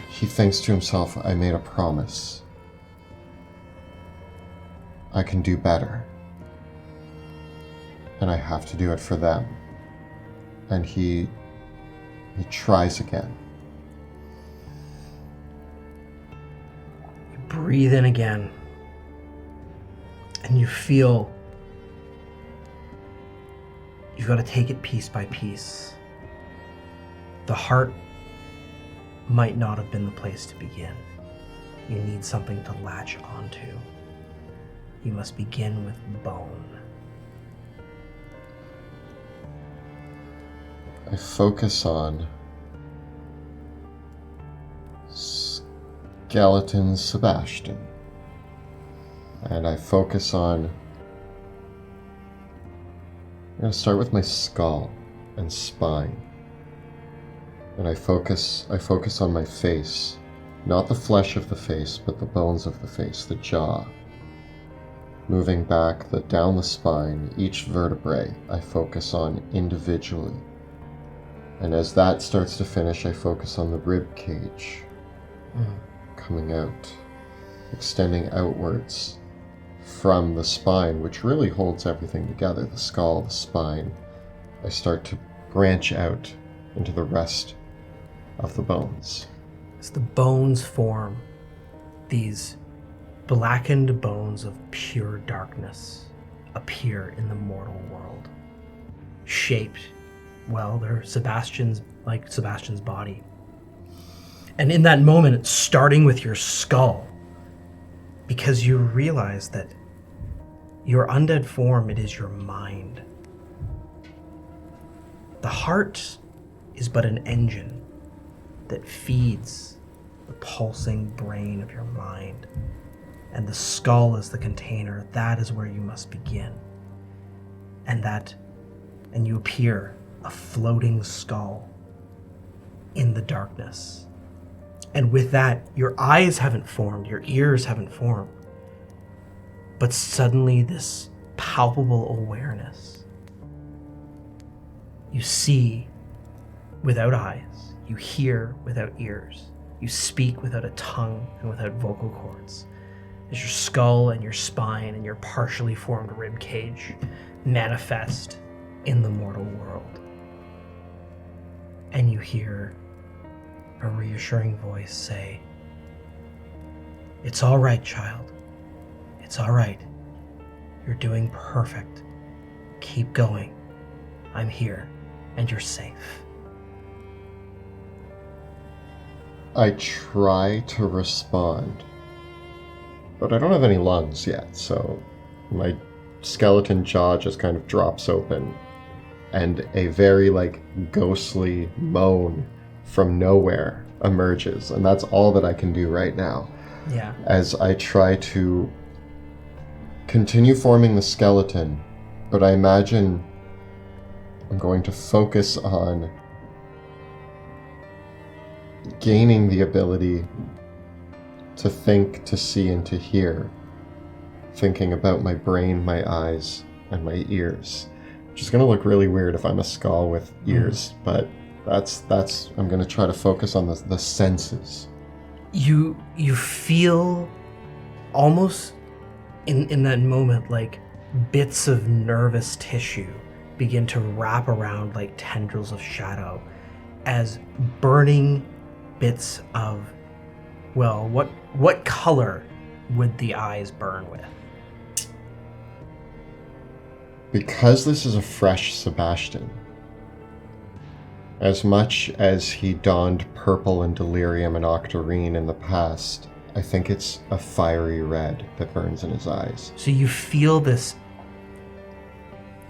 he thinks to himself, I made a promise. I can do better. And I have to do it for them. And he tries again. You breathe in again. And you feel you've got to take it piece by piece. The heart might not have been the place to begin. You need something to latch onto. You must begin with bone. I focus on skeleton Sebastian. And I focus on... I'm going to start with my skull and spine. And I focus on my face. Not the flesh of the face, but the bones of the face, the jaw. Moving back down the spine, each vertebrae I focus on individually. And as that starts to finish, I focus on the rib cage. Coming out, extending outwards from the spine, which really holds everything together, the skull, the spine. I start to branch out into the rest of the bones. As the bones form, these blackened bones of pure darkness appear in the mortal world. Shaped, well, they're Sebastian's body. And in that moment, starting with your skull, because you realize that your undead form, it is your mind. The heart is but an engine that feeds the pulsing brain of your mind. And the skull is the container. That is where you must begin. And you appear a floating skull in the darkness. And with that, your eyes haven't formed, your ears haven't formed. But suddenly this palpable awareness. You see without eyes, you hear without ears, you speak without a tongue and without vocal cords. As your skull and your spine and your partially formed rib cage manifest in the mortal world. And you hear a reassuring voice say, "It's all right, child. It's all right. You're doing perfect. Keep going. I'm here, and you're safe." I try to respond, but I don't have any lungs yet, so my skeleton jaw just kind of drops open, and a very, ghostly moan from nowhere emerges, and that's all that I can do right now. Yeah. As I try to continue forming the skeleton, but I imagine I'm going to focus on gaining the ability to think, to see, and to hear, thinking about my brain, my eyes, and my ears, which is going to look really weird if I'm a skull with ears, but that's I'm going to try to focus on the senses. You feel almost in that moment like bits of nervous tissue begin to wrap around like tendrils of shadow as burning bits of, well, what color would the eyes burn with? Because this is a fresh Sebastian, as much as he donned purple and delirium and octarine in the past, I think it's a fiery red that burns in his eyes. So you feel this,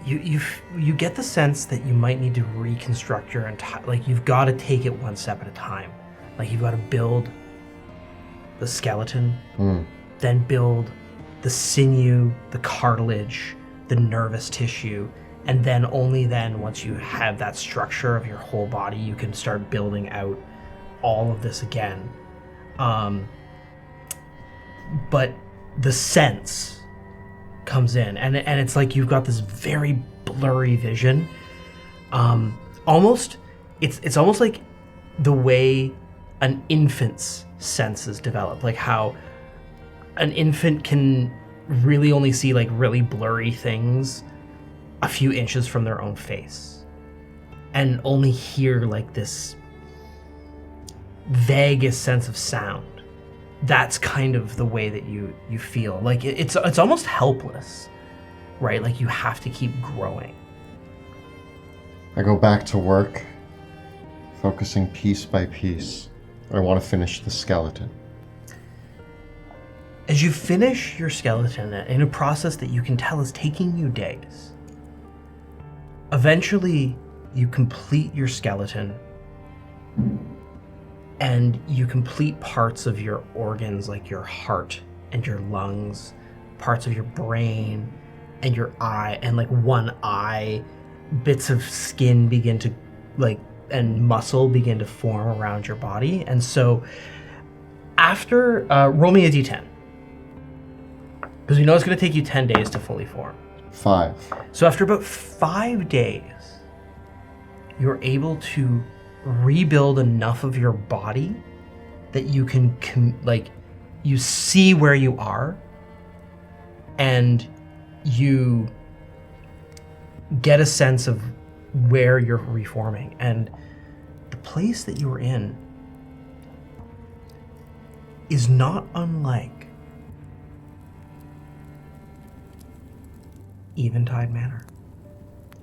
you get the sense that you might need to reconstruct your entire, like you've got to take it one step at a time. Like you've got to build the skeleton, then build the sinew, the cartilage, the nervous tissue, and then only then, once you have that structure of your whole body, you can start building out all of this again. But the sense comes in, and it's like you've got this very blurry vision. Almost, it's almost like the way an infant's senses develop, like how an infant can really only see like really blurry things a few inches from their own face and only hear like this vaguest sense of sound. That's kind of the way that you feel. Like it's almost helpless, right? Like you have to keep growing. I go back to work, focusing piece by piece. I want to finish the skeleton. As you finish your skeleton in a process that you can tell is taking you days, eventually you complete your skeleton and you complete parts of your organs like your heart and your lungs, parts of your brain and your eye, and like one eye, bits of skin begin to and muscle begin to form around your body. And so after, roll me a d10. Because we know it's going to take you 10 days to fully form. 5. So after about 5 days, you're able to rebuild enough of your body that you can, you see where you are, and you get a sense of where you're reforming. And the place that you were in is not unlike Eventide Manor,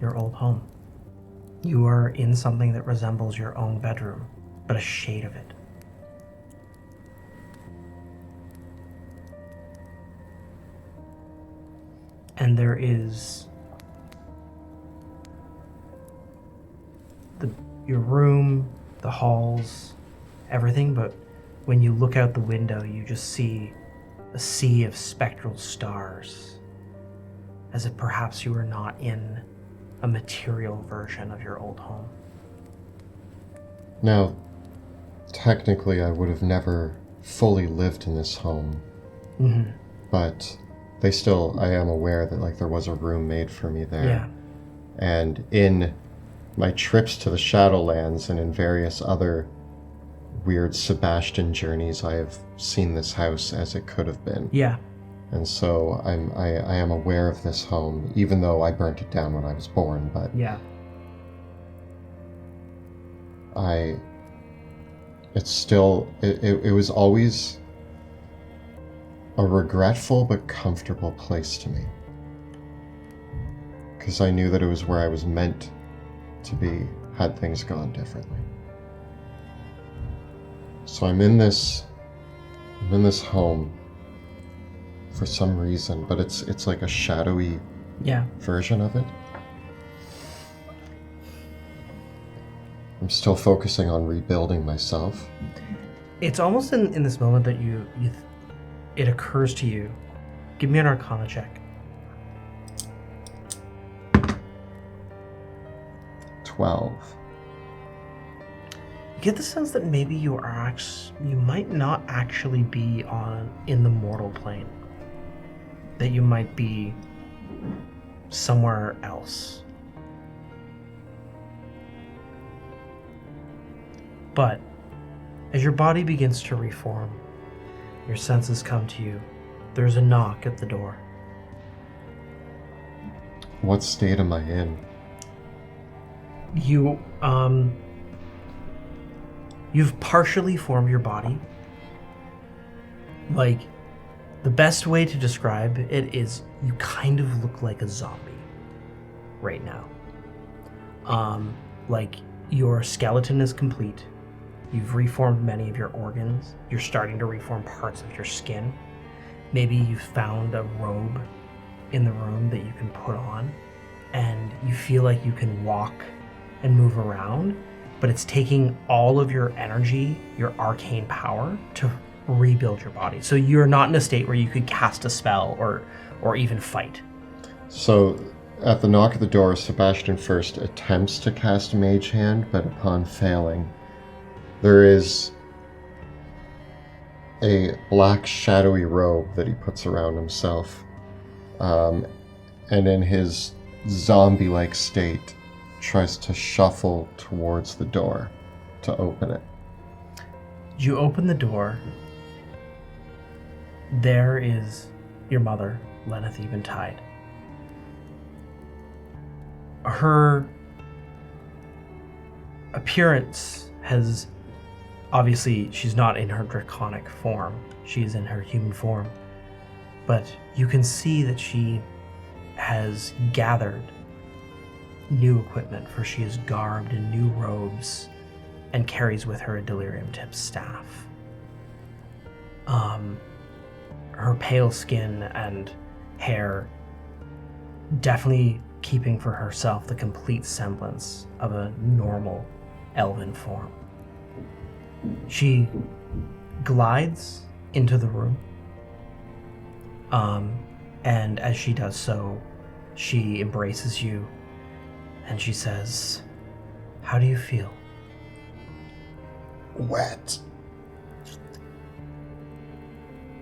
your old home. You are in something that resembles your own bedroom, but a shade of it. And there is your room, the halls, everything, but when you look out the window, you just see a sea of spectral stars, as if perhaps you were not in a material version of your old home. Now, technically I would have never fully lived in this home, but I am aware that there was a room made for me there. Yeah. And in my trips to the Shadowlands and in various other weird Sebastian journeys, I have seen this house as it could have been. Yeah. And so I am aware of this home, even though I burnt it down when I was born, but Yeah. it was always a regretful but comfortable place to me. Because I knew that it was where I was meant to be, had things gone differently. So I'm in this home for some reason, but it's like a shadowy version of it. I'm still focusing on rebuilding myself. It's almost in this moment that it occurs to you. Give me an Arcana check. 12. You get the sense that maybe you might not actually be in the mortal plane. That you might be somewhere else. But as your body begins to reform, your senses come to you. There's a knock at the door. What state am I in? You've partially formed your body. The best way to describe it is you kind of look like a zombie right now. Your skeleton is complete. You've reformed many of your organs. You're starting to reform parts of your skin. Maybe you've found a robe in the room that you can put on, and you feel like you can walk and move around, but it's taking all of your energy, your arcane power, to rebuild your body. So you're not in a state where you could cast a spell or even fight. So at the knock at the door, Sebastian first attempts to cast Mage Hand, but upon failing, there is a black shadowy robe that he puts around himself. And in his zombie-like state, tries to shuffle towards the door to open it. You open the door. There is your mother, Lenneth Eventide. Her appearance has... Obviously, she's not in her draconic form. She's in her human form. But you can see that she has gathered new equipment, for she is garbed in new robes and carries with her a delirium-tipped staff. Her pale skin and hair definitely keeping for herself the complete semblance of a normal elven form. She glides into the room. And as she does so, she embraces you and she says, "How do you feel?" Wet.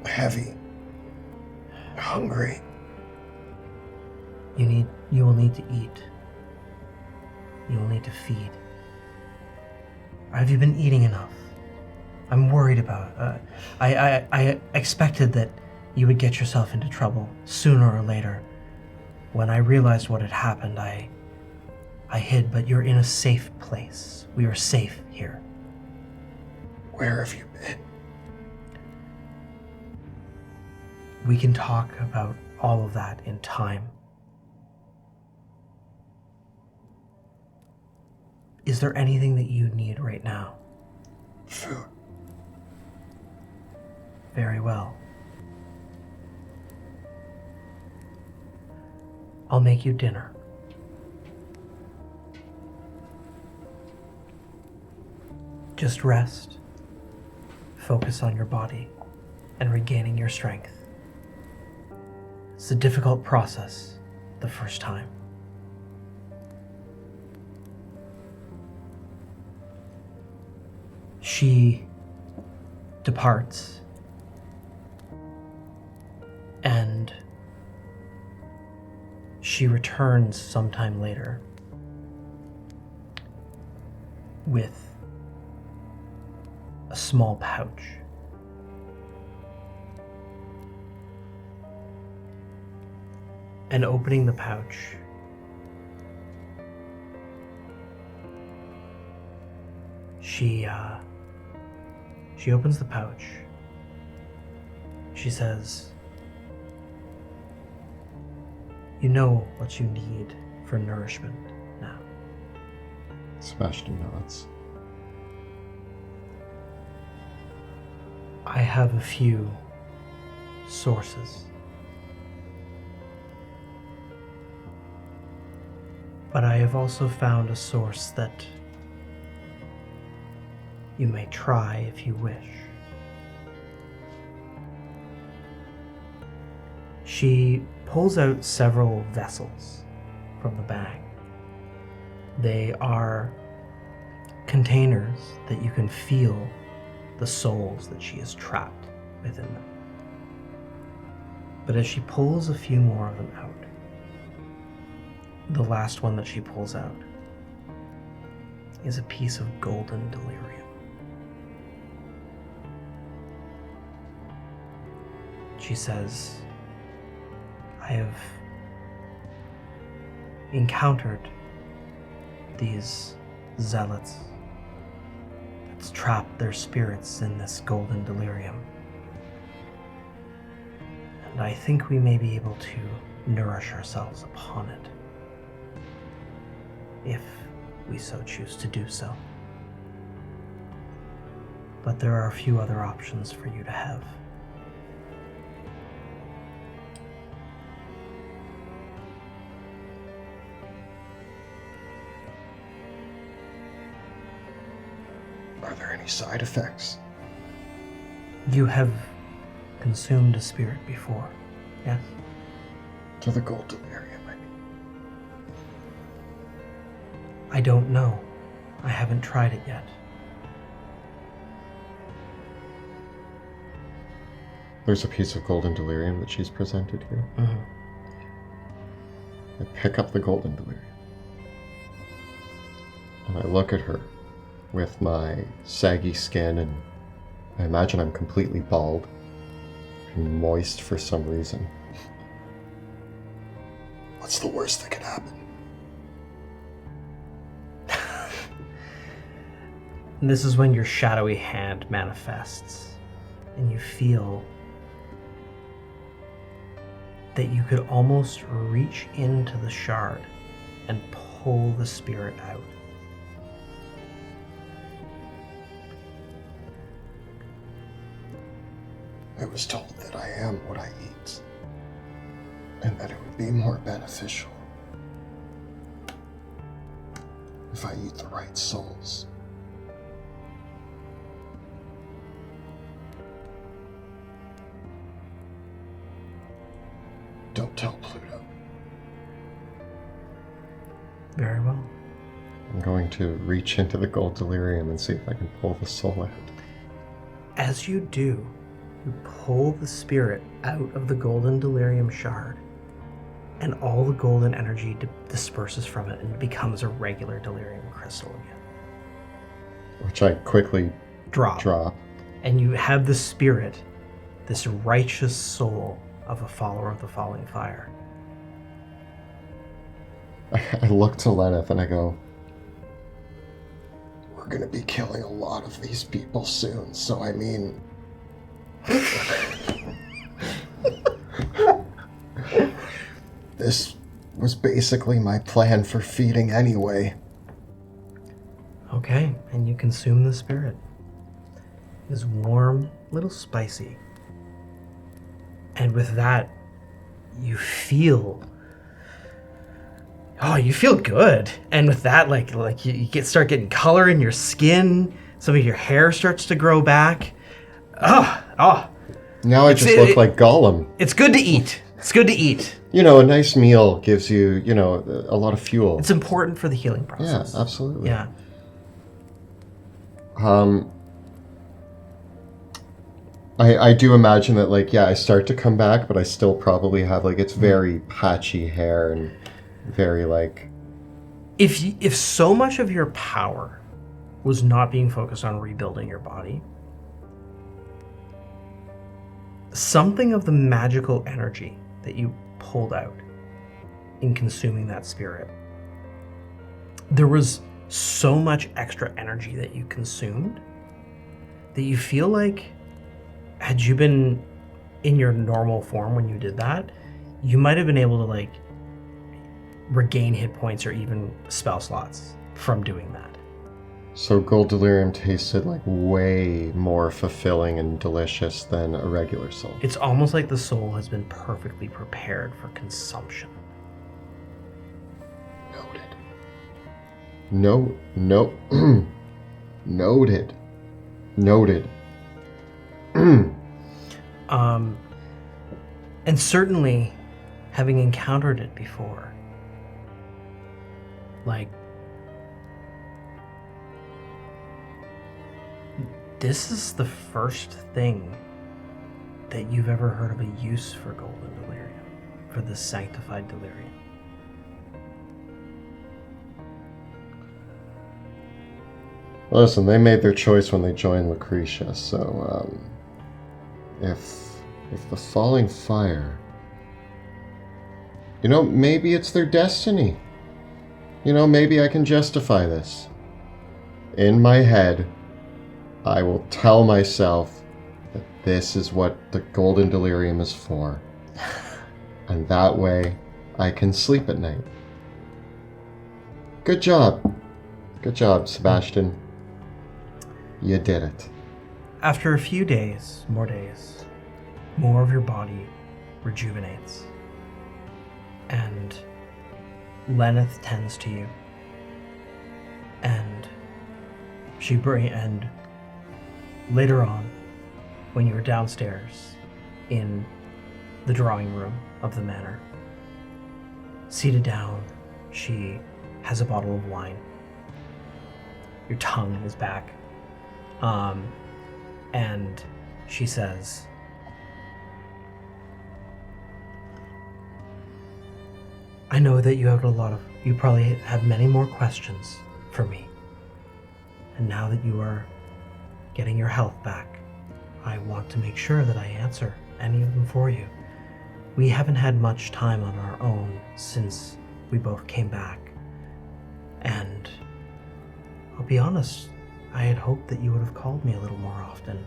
Heavy. Hungry. You will need to eat. You will need to feed. Have you been eating enough? I'm worried about. I expected that you would get yourself into trouble sooner or later. When I realized what had happened, I hid, but you're in a safe place. We are safe here. Where have you been? We can talk about all of that in time. Is there anything that you need right now? Food. Very well. I'll make you dinner. Just rest, focus on your body, and regaining your strength. It's a difficult process the first time. She departs, and she returns sometime later with a small pouch. And opening the pouch, she opens the pouch. She says, "You know what you need for nourishment now." Sebastian nods. I have a few sources. But I have also found a source that you may try if you wish. She pulls out several vessels from the bag. They are containers that you can feel the souls that she has trapped within them. But as she pulls a few more of them out, the last one that she pulls out is a piece of golden delirium. She says, "I have encountered these zealots that's trapped their spirits in this golden delirium. And I think we may be able to nourish ourselves upon it, if we so choose to do so. But there are a few other options for you to have." Are there any side effects? You have consumed a spirit before, yes? To the gold delirium, I mean. I don't know. I haven't tried it yet. There's a piece of golden delirium that she's presented here. Mm-hmm. I pick up the golden delirium. And I look at her with my saggy skin, and I imagine I'm completely bald and moist for some reason. What's the worst that could happen? And this is when your shadowy hand manifests, and you feel that you could almost reach into the shard and pull the spirit out. I was told that I am what I eat, and that it would be more beneficial if I eat the right souls. Don't tell Pluto. Very well. I'm going to reach into the gold delirium and see if I can pull the soul out. As you do, you pull the spirit out of the golden delirium shard, and all the golden energy disperses from it and becomes a regular delirium crystal again. Which I quickly drop. And you have the spirit, this righteous soul of a follower of the falling fire. I look to Lenneth and I go, we're going to be killing a lot of these people soon, so I mean... This was basically my plan for feeding anyway. Okay, and you consume the spirit. It is warm, a little spicy. And with that, you feel good. And with that, like you start getting color in your skin. Some of your hair starts to grow back. Now I just look like Gollum. It's good to eat. It's good to eat. You know, a nice meal gives you, a lot of fuel. It's important for the healing process. Yeah, absolutely. Yeah. I do imagine that, I start to come back, but I still probably have, it's very patchy hair and very, If so much of your power was not being focused on rebuilding your body, something of the magical energy that you pulled out in consuming that spirit, there was so much extra energy that you consumed that you feel like, had you been in your normal form when you did that, you might have been able to regain hit points or even spell slots from doing that. So gold delirium tasted way more fulfilling and delicious than a regular soul. It's almost like the soul has been perfectly prepared for consumption. Noted. Noted. And certainly, having encountered it before, this is the first thing that you've ever heard of a use for golden delirium, for the sanctified delirium. Listen, they made their choice when they joined Lucretia, so, if the falling fire... maybe it's their destiny. Maybe I can justify this. In my head, I will tell myself that this is what the golden delirium is for. And that way, I can sleep at night. Good job. Good job, Sebastian. You did it. After a few days, more of your body rejuvenates. And Lenneth tends to you. And and later on, when you were downstairs in the drawing room of the manor, seated down, she has a bottle of wine. Your tongue is back. And she says, I know that you probably have many more questions for me. And now that you are getting your health back, I want to make sure that I answer any of them for you. We haven't had much time on our own since we both came back. And I'll be honest, I had hoped that you would have called me a little more often.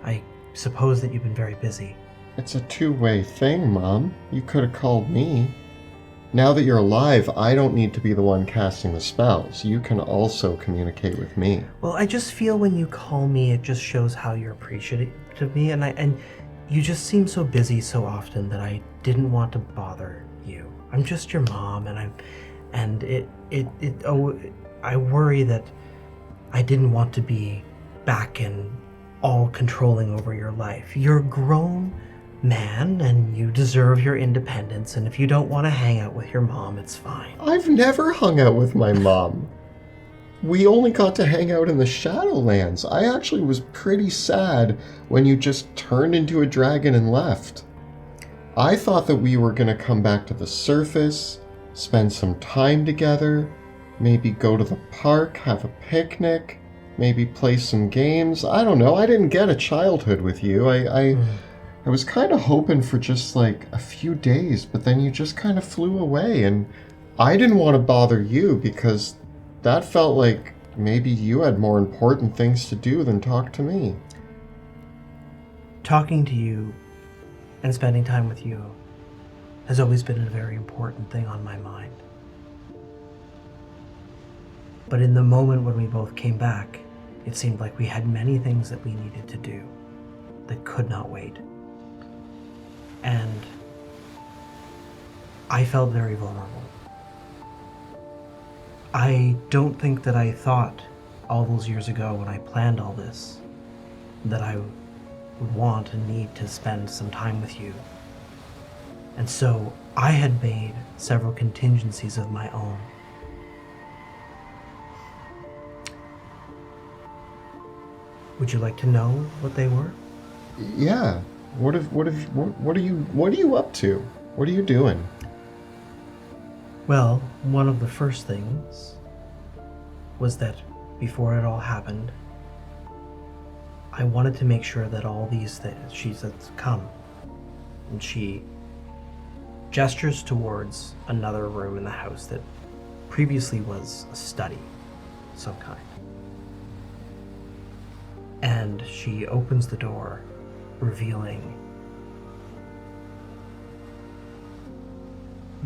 I suppose that you've been very busy. It's a two-way thing, Mom. You could have called me. Now that you're alive, I don't need to be the one casting the spells. You can also communicate with me. Well, I just feel when you call me, it just shows how you're appreciative of me, and you just seem so busy so often that I didn't want to bother you. I'm just your mom, I worry that I didn't want to be back and all controlling over your life. You're grown man, and you deserve your independence, and if you don't want to hang out with your mom, it's fine. I've never hung out with my mom. We only got to hang out in the Shadowlands. I actually was pretty sad when you just turned into a dragon and left. I thought that we were going to come back to the surface, spend some time together, maybe go to the park, have a picnic, maybe play some games. I don't know. I didn't get a childhood with you. I was kind of hoping for just like a few days, but then you just kind of flew away, and I didn't want to bother you because that felt like maybe you had more important things to do than talk to me. Talking to you and spending time with you has always been a very important thing on my mind. But in the moment when we both came back, it seemed like we had many things that we needed to do that could not wait. And I felt very vulnerable. I don't think that I thought all those years ago when I planned all this that I would want and need to spend some time with you. And so I had made several contingencies of my own. Would you like to know what they were? Yeah. What are you up to? What are you doing? Well, one of the first things was that before it all happened, I wanted to make sure that all these things, she said, come. And she gestures towards another room in the house that previously was a study of some kind. And she opens the door, revealing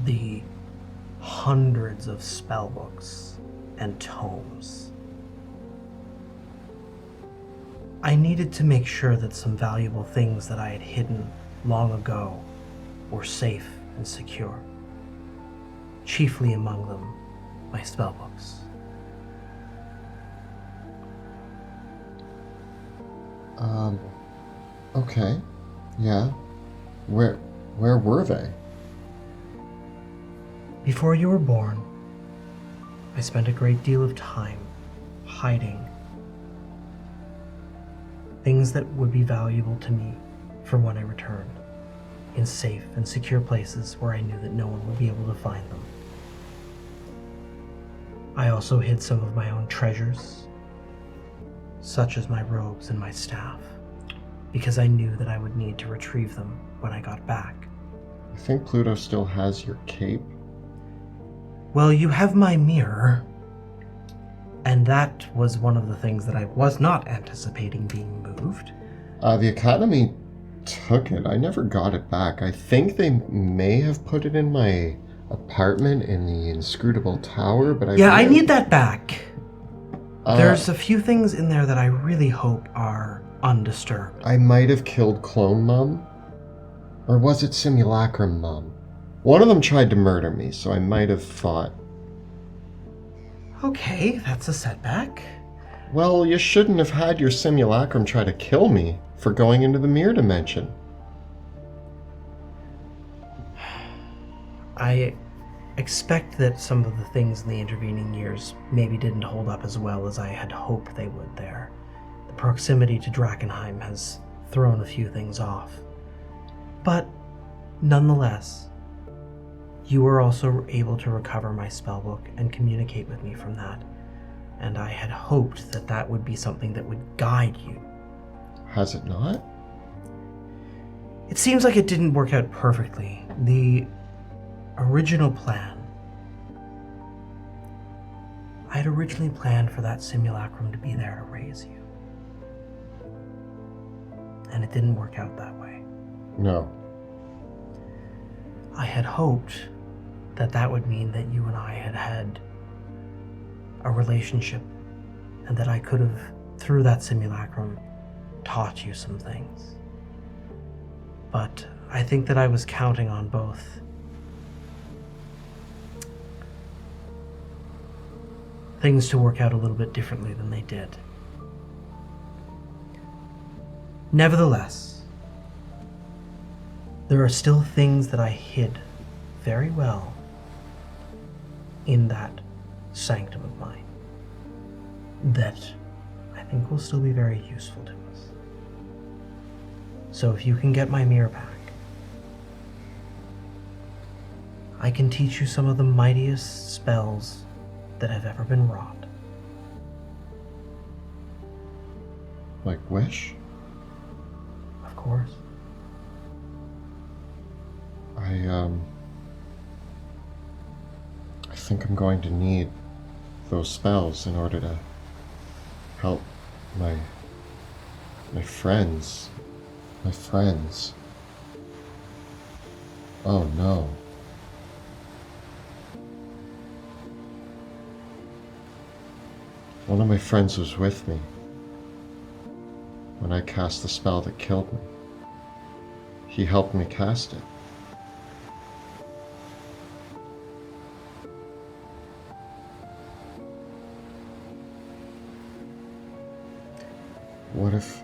the hundreds of spellbooks and tomes. I needed to make sure that some valuable things that I had hidden long ago were safe and secure. Chiefly among them, my spellbooks. Okay. Yeah. Where were they? Before you were born, I spent a great deal of time hiding things that would be valuable to me for when I returned, in safe and secure places where I knew that no one would be able to find them. I also hid some of my own treasures, such as my robes and my staff, because I knew that I would need to retrieve them when I got back. I think Pluto still has your cape. Well, you have my mirror, and that was one of the things that I was not anticipating being moved. The Academy took it. I never got it back. I think they may have put it in my apartment in the Inscrutable Tower, but I need that back. There's a few things in there that I really hope are undisturbed. I might have killed Clone Mum. Or was it Simulacrum Mum? One of them tried to murder me, so I might have fought. Okay, that's a setback. Well, you shouldn't have had your Simulacrum try to kill me for going into the mirror dimension. I expect that some of the things in the intervening years maybe didn't hold up as well as I had hoped they would there. The proximity to Drakkenheim has thrown a few things off. But nonetheless, you were also able to recover my spellbook and communicate with me from that, and I had hoped that that would be something that would guide you. Has it not? It seems like it didn't work out perfectly. The original plan, I had originally planned for that simulacrum to be there to raise you. And it didn't work out that way. No. I had hoped that that would mean that you and I had had a relationship, and that I could have, through that simulacrum, taught you some things. But I think that I was counting on both things to work out a little bit differently than they did. Nevertheless, There are still things that I hid very well in that sanctum of mine that I think will still be very useful to us. So if you can get my mirror back, I can teach you some of the mightiest spells that have ever been wrought. Like wish? Of course. I think I'm going to need those spells in order to help my friends. My friends. Oh no. One of my friends was with me when I cast the spell that killed me. He helped me cast it. What if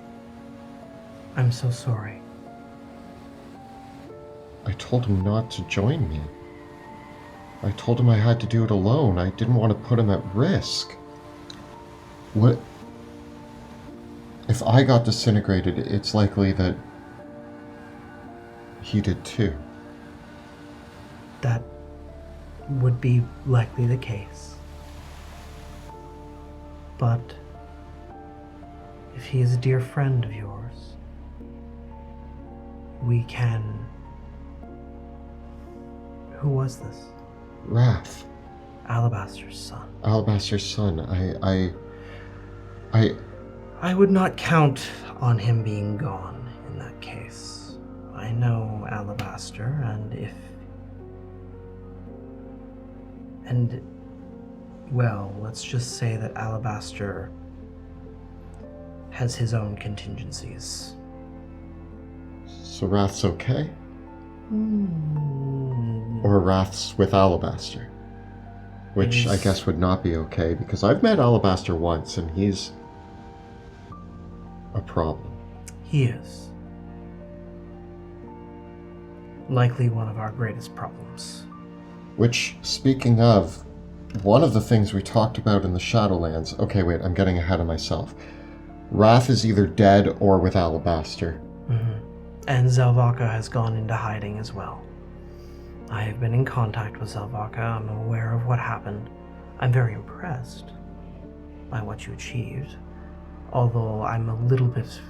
I'm so sorry. I told him not to join me? I told him I had to do it alone. I didn't want to put him at risk. What if I got disintegrated? It's likely that he did too. That would be likely the case. But if he is a dear friend of yours, we can... Who was this? Wrath. Alabaster's son. Alabaster's son. I would not count on him being gone in that case. I know Alabaster, well, let's just say that Alabaster has his own contingencies. So Wrath's okay? Or Wrath's with Alabaster? Which I guess would not be okay, because I've met Alabaster once, and he's a problem. He is. Likely one of our greatest problems. Which, speaking of, one of the things we talked about in the Shadowlands... Okay, wait, I'm getting ahead of myself. Wrath is either dead or with Alabaster. And Zelvaka has gone into hiding as well. I have been in contact with Zelvaka. I'm aware of what happened. I'm very impressed by what you achieved. Although I'm a little bit...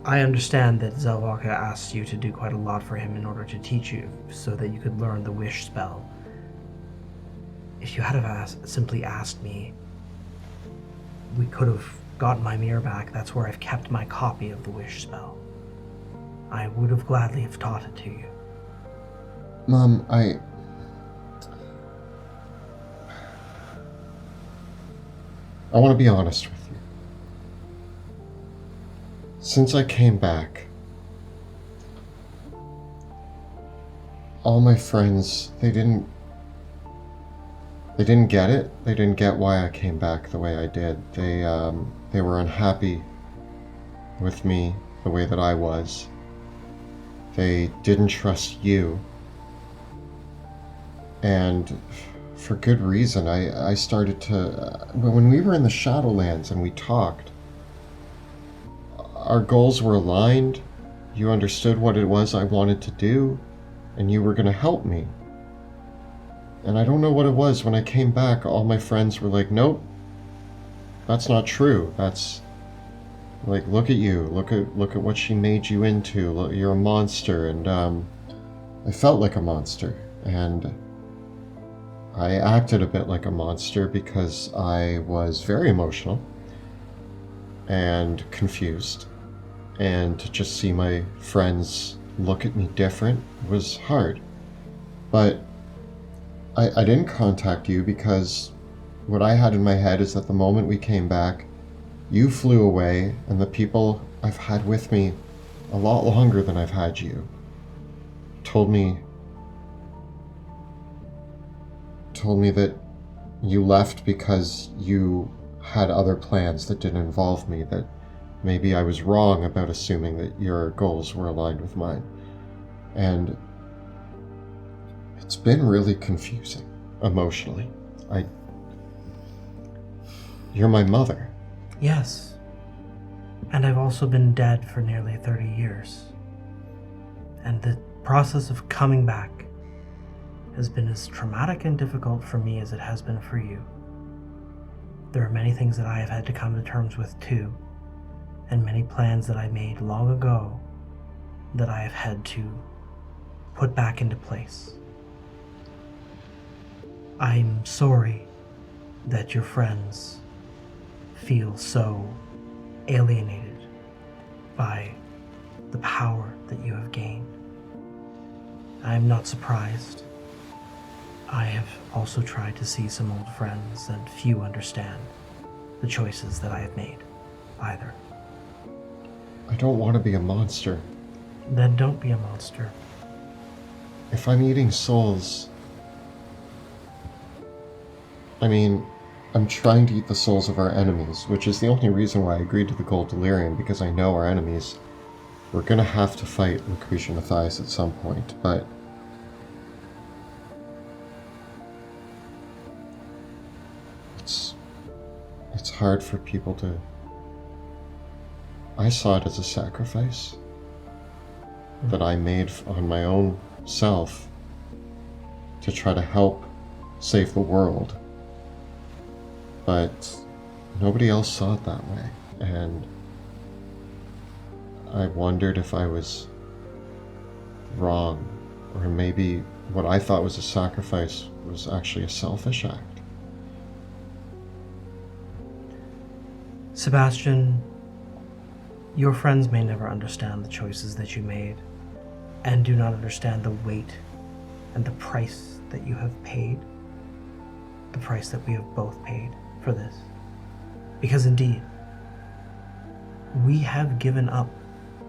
I understand that Zelvaka asked you to do quite a lot for him in order to teach you, so that you could learn the wish spell. If you had have simply asked me, we could have gotten my mirror back. That's where I've kept my copy of the wish spell. I would have gladly have taught it to you. Mom, I want to be honest with you. Since I came back, all my friends, they didn't get it. They didn't get why I came back the way I did. They were unhappy with me the way that I was. They didn't trust you. And for good reason. I started to... when we were in the Shadowlands and we talked, our goals were aligned. You understood what it was I wanted to do, and you were going to help me. And I don't know what it was. When I came back, all my friends were like, nope, that's not true. That's like, look at you. Look at what she made you into. Look, you're a monster. And I felt like a monster. And I acted a bit like a monster because I was very emotional and confused. And to just see my friends look at me different was hard. But I didn't contact you because what I had in my head is that the moment we came back, you flew away, and the people I've had with me a lot longer than I've had you told me that you left because you had other plans that didn't involve me, that maybe I was wrong about assuming that your goals were aligned with mine. And it's been really confusing, emotionally. You're my mother. Yes. And I've also been dead for nearly 30 years. And the process of coming back has been as traumatic and difficult for me as it has been for you. There are many things that I have had to come to terms with too, and many plans that I made long ago that I have had to put back into place. I'm sorry that your friends feel so alienated by the power that you have gained. I'm not surprised. I have also tried to see some old friends, and few understand the choices that I have made, either. I don't want to be a monster. Then don't be a monster. If I'm eating souls, I mean, I'm trying to eat the souls of our enemies, which is the only reason why I agreed to the Gold Delirium, because I know our enemies. We're gonna have to fight Lucretia Mathias at some point, but it's hard for people to... I saw it as a sacrifice that I made on my own self to try to help save the world. But nobody else saw it that way, and I wondered if I was wrong, or maybe what I thought was a sacrifice was actually a selfish act. Sebastian, your friends may never understand the choices that you made, and do not understand the weight and the price that you have paid, the price that we have both paid for this. Because indeed, we have given up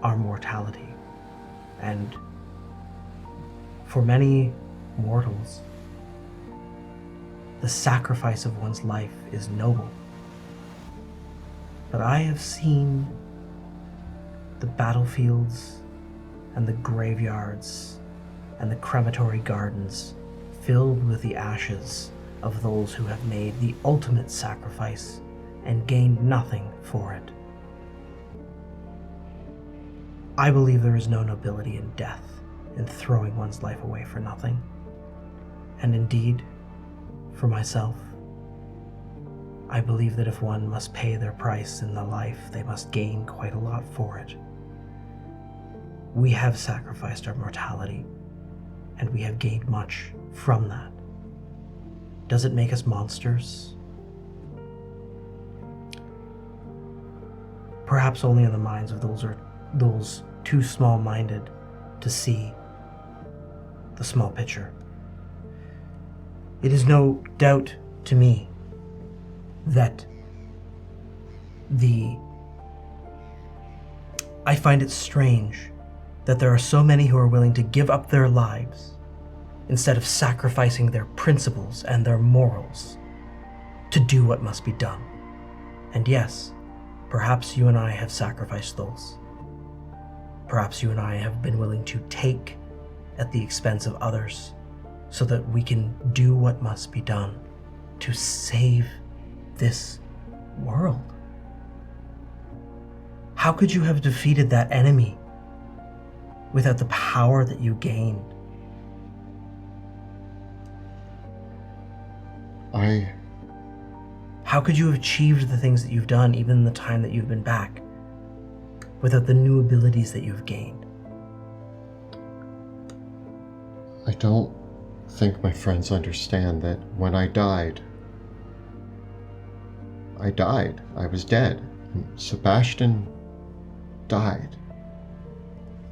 our mortality, and for many mortals, the sacrifice of one's life is noble. But I have seen the battlefields and the graveyards and the crematory gardens filled with the ashes of those who have made the ultimate sacrifice and gained nothing for it. I believe there is no nobility in death, in throwing one's life away for nothing. And indeed, for myself, I believe that if one must pay their price in the life, they must gain quite a lot for it. We have sacrificed our mortality, and we have gained much from that. Does it make us monsters? Perhaps only in the minds of those too small-minded to see the small picture. It is no doubt to me that I find it strange that there are so many who are willing to give up their lives instead of sacrificing their principles and their morals to do what must be done. And yes, perhaps you and I have sacrificed those. Perhaps you and I have been willing to take at the expense of others so that we can do what must be done to save this world. How could you have defeated that enemy without the power that you gained? How could you have achieved the things that you've done, even in the time that you've been back, without the new abilities that you've gained? I don't think my friends understand that when I died. I was dead. Sebastian died.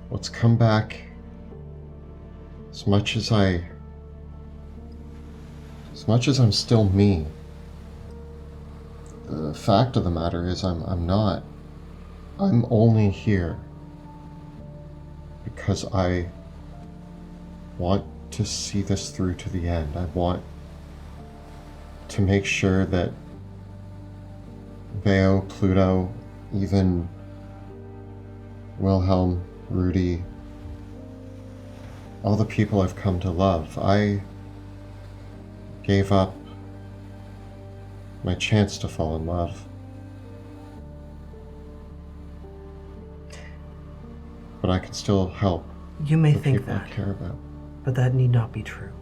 What's come back, as much as I'm still me, the fact of the matter is I'm not. I'm only here because I want to see this through to the end. I want to make sure that Veo, Pluto, even Wilhelm, Rudy, all the people I've come to love. I gave up my chance to fall in love. But I can still help You may the think people I that, care about. but that need not be true.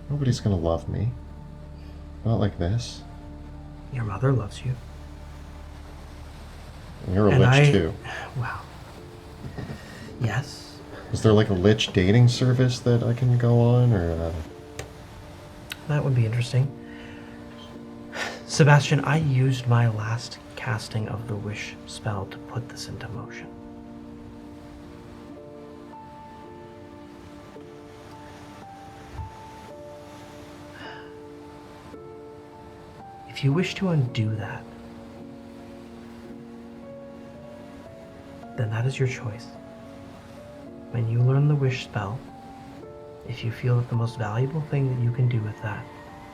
Nobody's gonna love me. Not like this. Your mother loves you. You're a And lich too. Well, yes. Is there like a lich dating service that I can go on, or? That would be interesting. Sebastian, I used my last casting of the wish spell to put this into motion. If you wish to undo that, then that is your choice. When you learn the wish spell, if you feel that the most valuable thing that you can do with that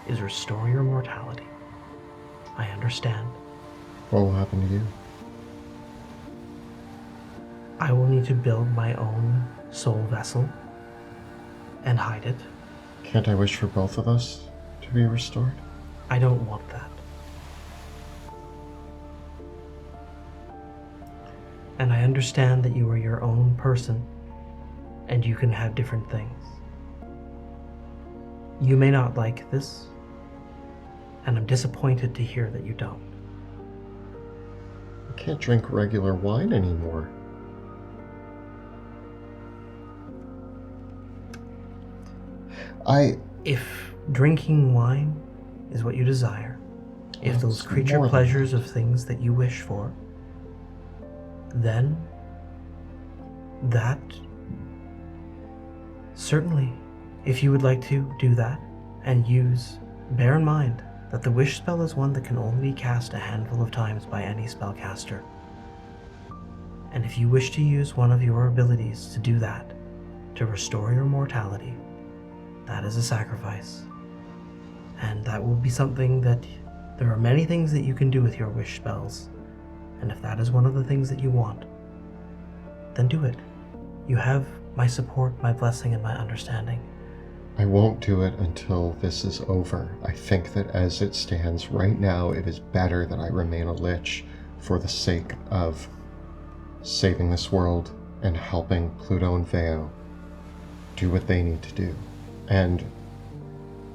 is restore your mortality, I understand. What will happen to you? I will need to build my own soul vessel and hide it. Can't I wish for both of us to be restored? I don't want that. And I understand that you are your own person and you can have different things. You may not like this, and I'm disappointed to hear that you don't. I can't drink regular wine anymore. If drinking wine is what you desire, if those It's creature more than pleasures of things that you wish for, then that, certainly, if you would like to do that and bear in mind that the wish spell is one that can only be cast a handful of times by any spellcaster. And if you wish to use one of your abilities to do that, to restore your mortality, that is a sacrifice. And that will be something that there are many things that you can do with your wish spells. And if that is one of the things that you want, then do it. You have my support, my blessing, and my understanding. I won't do it until this is over. I think that as it stands right now, it is better that I remain a lich for the sake of saving this world and helping Pluto and Veo do what they need to do. And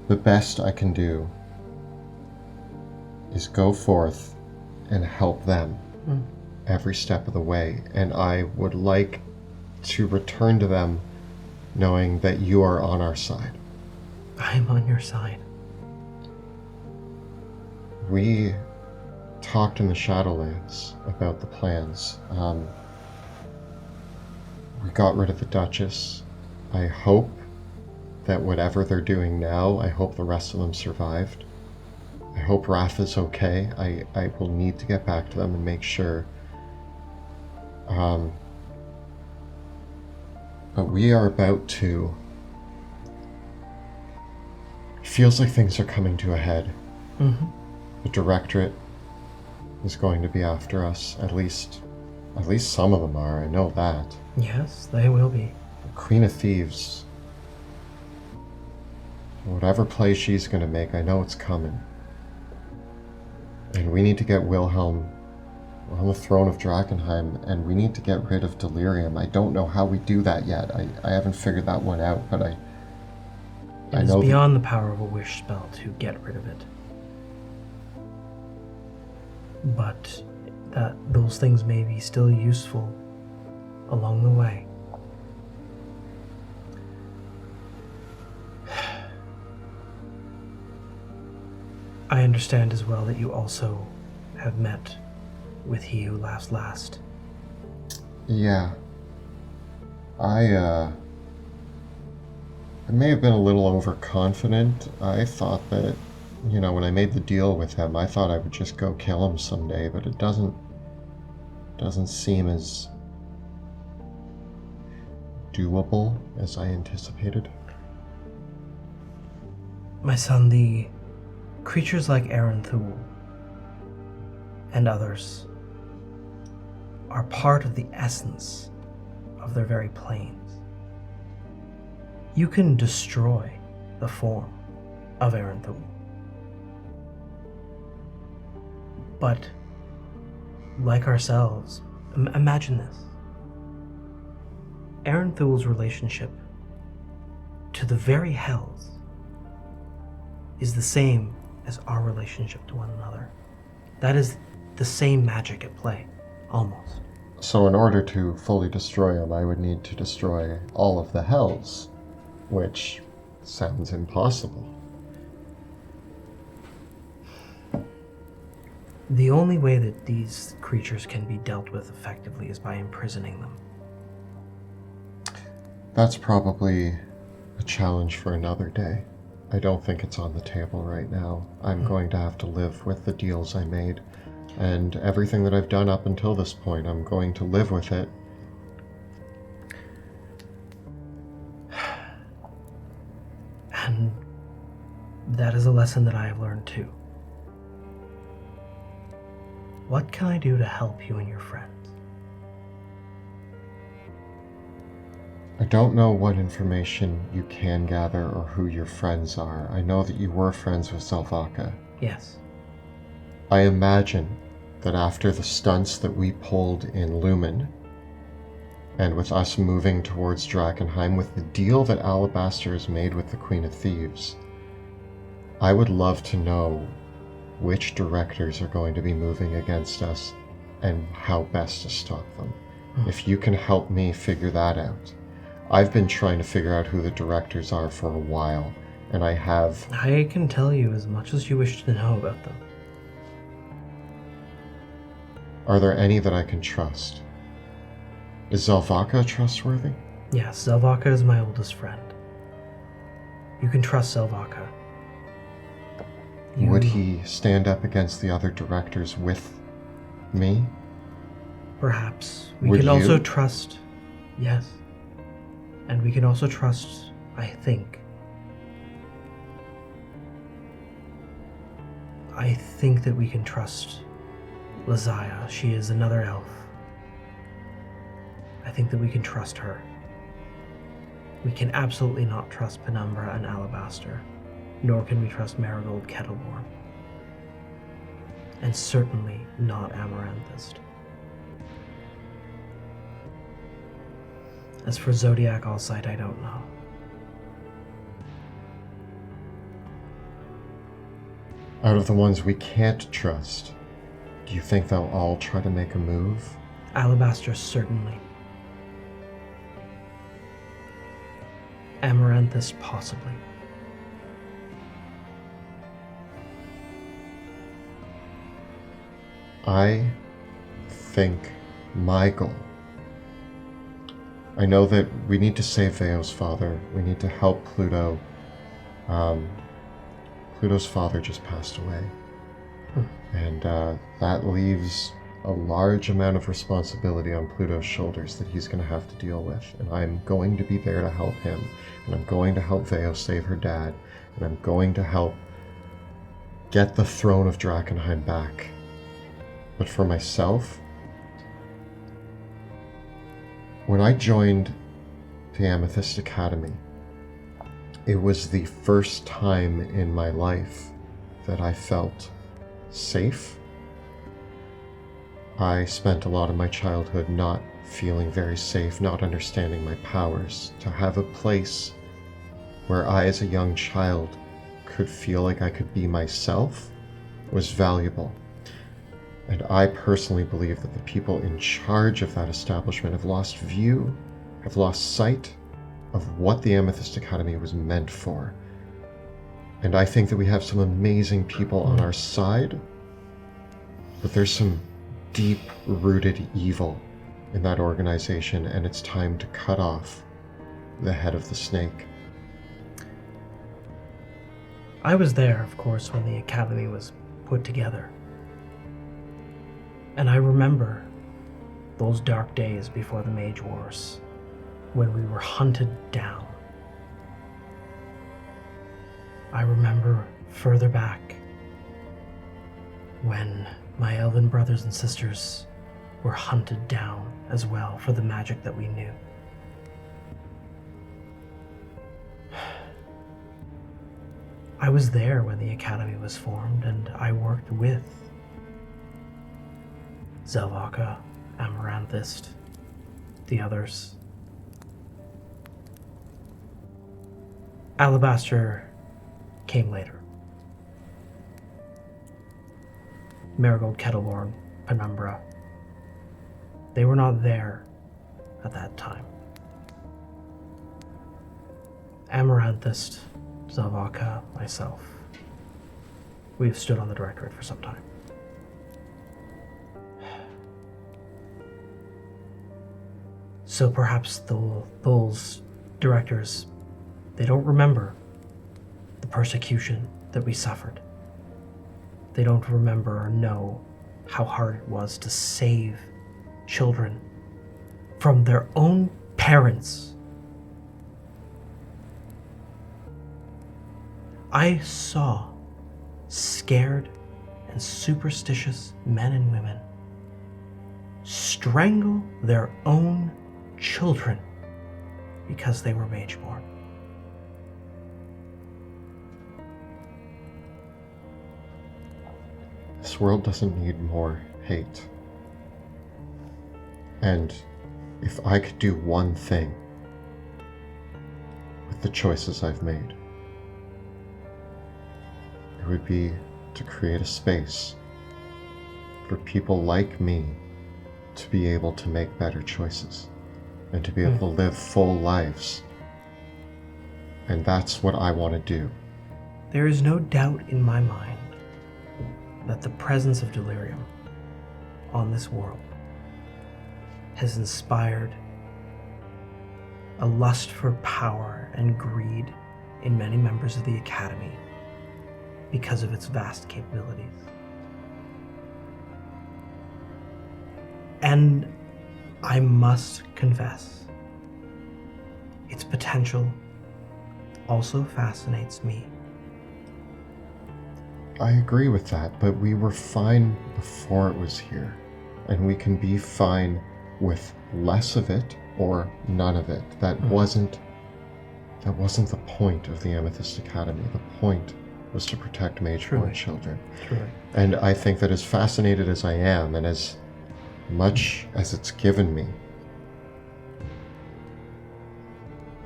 the best I can do is go forth and help them every step of the way. And I would like to return to them knowing that you are on our side. I am on your side. We talked in the Shadowlands about the plans. We got rid of the Duchess. I hope that whatever they're doing now, I hope the rest of them survived. I hope Raph is okay. I will need to get back to them and make sure. But we are about to... It feels like things are coming to a head. Mm-hmm. The Directorate is going to be after us. At least some of them are. I know that. Yes, they will be. The Queen of Thieves. Whatever play she's going to make, I know it's coming. And we need to get Wilhelm on the throne of Drakkenheim, and we need to get rid of Delirium. I don't know how we do that yet. I haven't figured that one out, but I It is know beyond the power of a wish spell to get rid of it. But those things may be still useful along the way. I understand as well that you also have met with he who laughs last. Yeah. I may have been a little overconfident. I thought that, when I made the deal with him, I thought I would just go kill him someday, but it doesn't seem as doable as I anticipated. My son, the creatures like Aaron Thule and others are part of the essence of their very planes. You can destroy the form of Erenthul, but like ourselves, imagine this. Erenthul's relationship to the very hells is the same as our relationship to one another. That is the same magic at play, almost. So in order to fully destroy him, I would need to destroy all of the hells, which sounds impossible. The only way that these creatures can be dealt with effectively is by imprisoning them. That's probably a challenge for another day. I don't think it's on the table right now. I'm going to have to live with the deals I made, and everything that I've done up until this point, I'm going to live with it. And that is a lesson that I have learned too. What can I do to help you and your friends? I don't know what information you can gather or who your friends are. I know that you were friends with Zelvaka. Yes. I imagine that after the stunts that we pulled in Lumen, and with us moving towards Drakkenheim, with the deal that Alabaster has made with the Queen of Thieves, I would love to know which directors are going to be moving against us and how best to stop them. If you can help me figure that out. I've been trying to figure out who the directors are for a while, and I have... I can tell you as much as you wish to know about them. Are there any that I can trust? Is Zelvaka trustworthy? Yes, Zelvaka is my oldest friend. You can trust Zelvaka. Would he stand up against the other directors with me? Perhaps. We Would can also you? trust... Yes. And we can also trust, I think that we can trust Lazaya. She is another elf. I think that we can trust her. We can absolutely not trust Penumbra and Alabaster, nor can we trust Marigold Kettleborn. And certainly not Amaranthist. As for Zodiac Allsight, I don't know. Out of the ones we can't trust, do you think they'll all try to make a move? Alabaster, certainly. Amaranthus, possibly. I think my goal... I know that we need to save Veo's father. We need to help Pluto. Pluto's father just passed away. And that leaves a large amount of responsibility on Pluto's shoulders that he's going to have to deal with. And I'm going to be there to help him. And I'm going to help Veo save her dad. And I'm going to help get the throne of Drakkenheim back. But for myself, when I joined the Amethyst Academy, it was the first time in my life that I felt safe. I spent a lot of my childhood not feeling very safe, not understanding my powers. To have a place where I, as a young child, could feel like I could be myself was valuable. And I personally believe that the people in charge of that establishment have lost view, have lost sight of what the Amethyst Academy was meant for. And I think that we have some amazing people on our side, but there's some deep-rooted evil in that organization, and it's time to cut off the head of the snake. I was there, of course, when the Academy was put together. And I remember those dark days before the Mage Wars, when we were hunted down. I remember further back when My elven brothers and sisters were hunted down as well for the magic that we knew. I was there when the academy was formed, and I worked with Zelvaka, Amaranthist, the others. Alabaster came later. Marigold, Kettleborn, Penumbra. They were not there at that time. Amaranthist, Zelvaka, myself. We've stood on the directorate for some time. So perhaps those directors, they don't remember the persecution that we suffered. They don't remember or know how hard it was to save children from their own parents. I saw scared and superstitious men and women strangle their own children because they were mageborn. This world doesn't need more hate. And if I could do one thing with the choices I've made, it would be to create a space for people like me to be able to make better choices and to be able to live full lives. And that's what I want to do. There is no doubt in my mind that the presence of delirium on this world has inspired a lust for power and greed in many members of the Academy because of its vast capabilities. And I must confess, its potential also fascinates me. I agree with that, but we were fine before it was here, and we can be fine with less of it or none of it. That wasn't the point of the Amethyst Academy. The point was to protect mageborn children. Truly. And I think that as fascinated as I am, and as much as it's given me,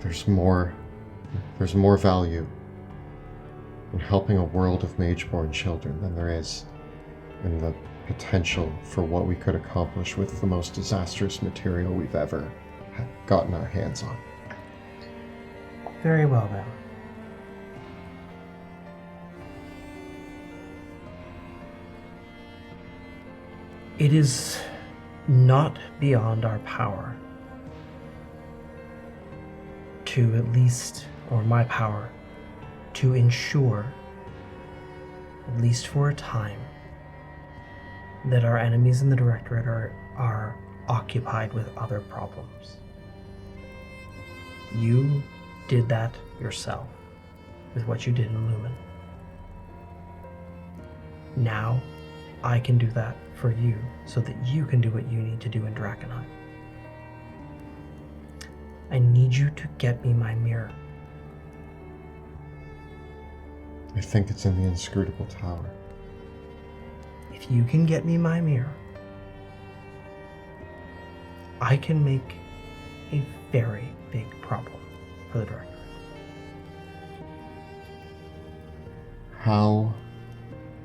there's more value in helping a world of mageborn children than there is in the potential for what we could accomplish with the most disastrous material we've ever gotten our hands on. Very well then. It is not beyond our power to at least, or my power, to ensure, at least for a time, that our enemies in the Directorate are occupied with other problems. You did that yourself with what you did in Lumen. Now, I can do that for you so that you can do what you need to do in Drakkenheim. I need you to get me my mirror. I think it's in the inscrutable tower. If you can get me my mirror, I can make a very big problem for the Directorate. How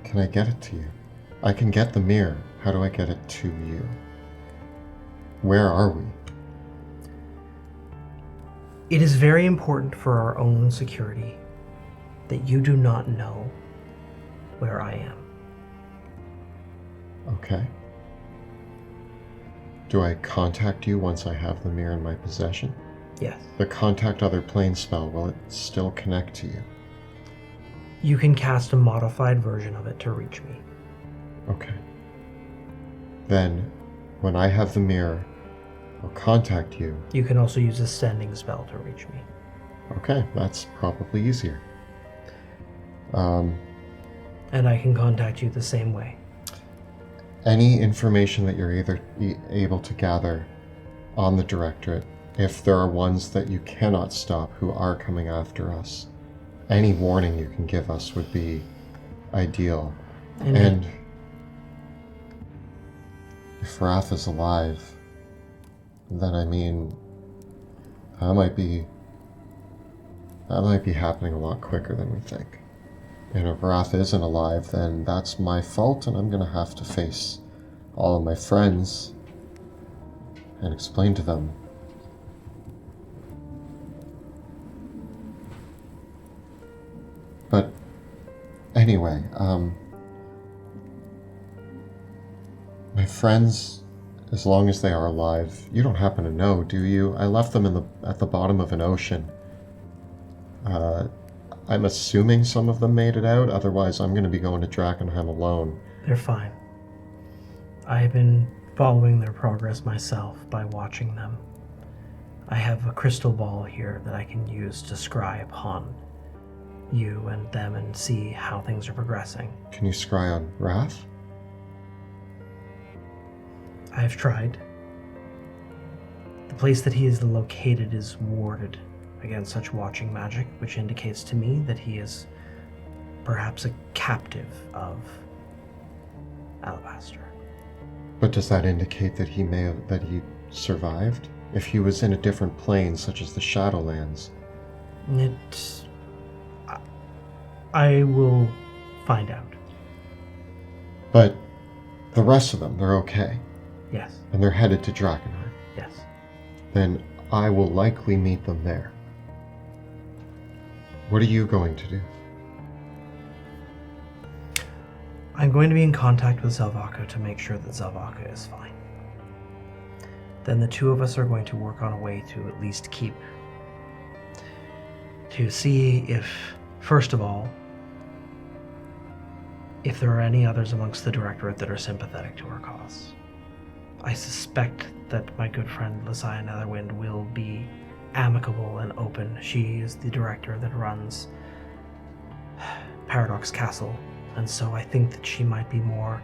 can I get it to you? I can get the mirror. How do I get it to you? Where are we? It is very important for our own security that you do not know where I am. Okay. Do I contact you once I have the mirror in my possession? Yes. The contact other plane spell, will it still connect to you? You can cast a modified version of it to reach me. Okay. Then, when I have the mirror, I'll contact you. You can also use a sending spell to reach me. Okay, that's probably easier. And I can contact you the same way. any information that you're able to gather on the Directorate, if there are ones that you cannot stop who are coming after us, any warning you can give us would be ideal. And if Wrath is alive, then I mean, that might be happening a lot quicker than we think. And if Wrath isn't alive, then that's my fault, and I'm gonna have to face all of my friends and explain to them. But anyway, my friends, as long as they are alive, you don't happen to know, do you? I left them at the bottom of an ocean. I'm assuming some of them made it out, otherwise I'm going to be going to Drakkenheim alone. They're fine. I've been following their progress myself by watching them. I have a crystal ball here that I can use to scry upon you and them and see how things are progressing. Can you scry on Wrath? I've tried. The place that he is located is warded against such watching magic, which indicates to me that he is perhaps a captive of Alabaster. But does that indicate that that he survived? If he was in a different plane, such as the Shadowlands? I will find out. But the rest of them, they're okay. Yes. And they're headed to Drakkenheim. Yes. Then I will likely meet them there. What are you going to do? I'm going to be in contact with Zelvaco to make sure that Zelvaco is fine. Then the two of us are going to work on a way to at least to see if, first of all, if there are any others amongst the Directorate that are sympathetic to our cause. I suspect that my good friend Lisaya Netherwind will be amicable and open. She is the director that runs Paradox Castle, and so I think that she might be more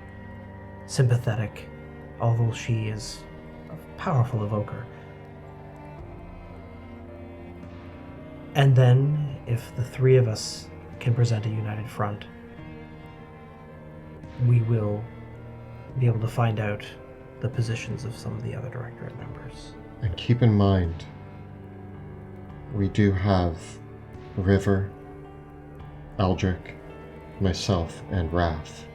sympathetic, although she is a powerful evoker. And then, if the three of us can present a united front, we will be able to find out the positions of some of the other Directorate members. And keep in mind, we do have River, Eldrick, myself, and Wrath,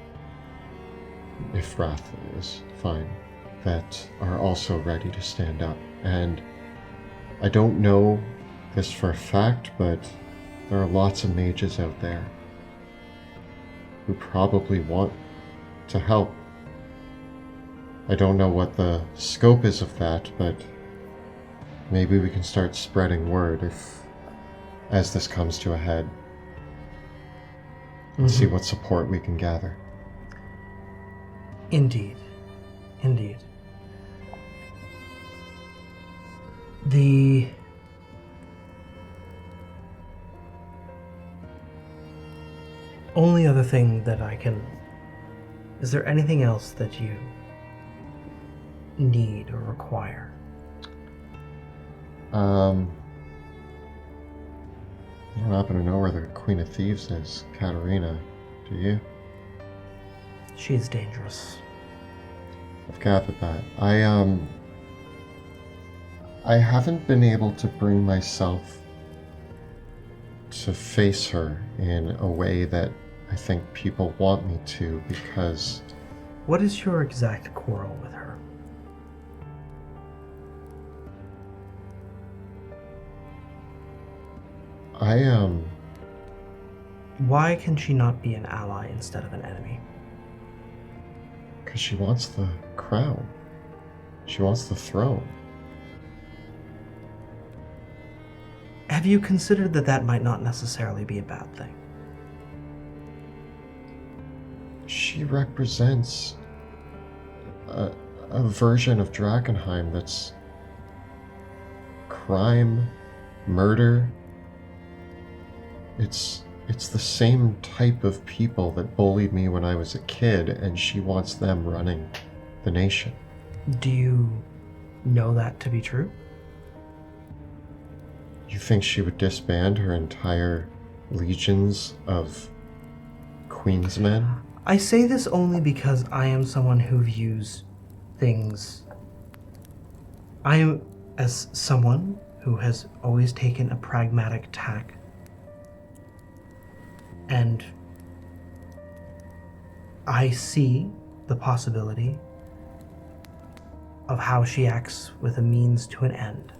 if Wrath is fine, that are also ready to stand up. And I don't know this for a fact, but there are lots of mages out there who probably want to help. I don't know what the scope is of that, but maybe we can start spreading word as this comes to a head. And see what support we can gather. Indeed. Indeed. The only other thing that I can... Is there anything else that you need or require? I don't happen to know where the Queen of Thieves is, Katarina. Do you? She is dangerous. I've gathered that. I haven't been able to bring myself to face her in a way that I think people want me to, because... What is your exact quarrel with her? Why can she not be an ally instead of an enemy? Because she wants the crown. She wants the throne. Have you considered that that might not necessarily be a bad thing? She represents a version of Drakkenheim that's crime, murder. It's It's the same type of people that bullied me when I was a kid, and she wants them running the nation. Do you know that to be true? You think she would disband her entire legions of Queensmen? I say this only because I am someone who views things. I am as someone who has always taken a pragmatic tack. And I see the possibility of how she acts with a means to an end.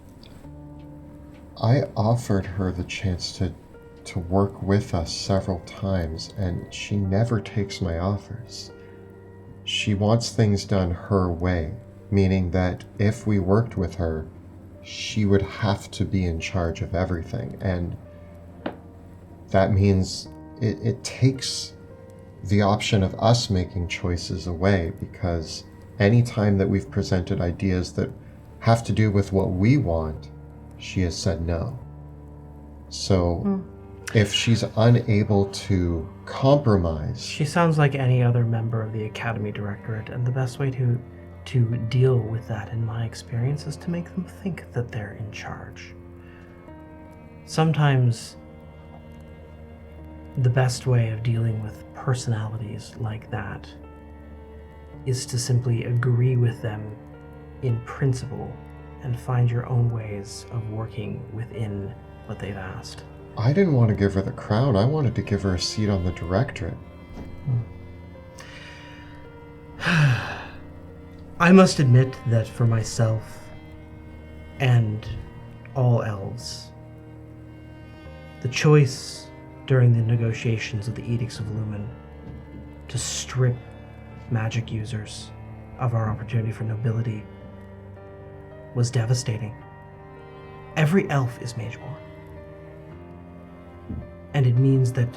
I offered her the chance to work with us several times, and she never takes my offers. She wants things done her way, meaning that if we worked with her, she would have to be in charge of everything, and that means it takes the option of us making choices away, because any time that we've presented ideas that have to do with what we want, she has said no. So if she's unable to compromise... She sounds like any other member of the Academy Directorate, and the best way to deal with that, in my experience, is to make them think that they're in charge. Sometimes the best way of dealing with personalities like that is to simply agree with them in principle and find your own ways of working within what they've asked. I didn't want to give her the crown. I wanted to give her a seat on the directorate. I must admit that for myself and all elves, the choice during the negotiations of the Edicts of Lumen to strip magic users of our opportunity for nobility was devastating. Every elf is mageborn. And it means that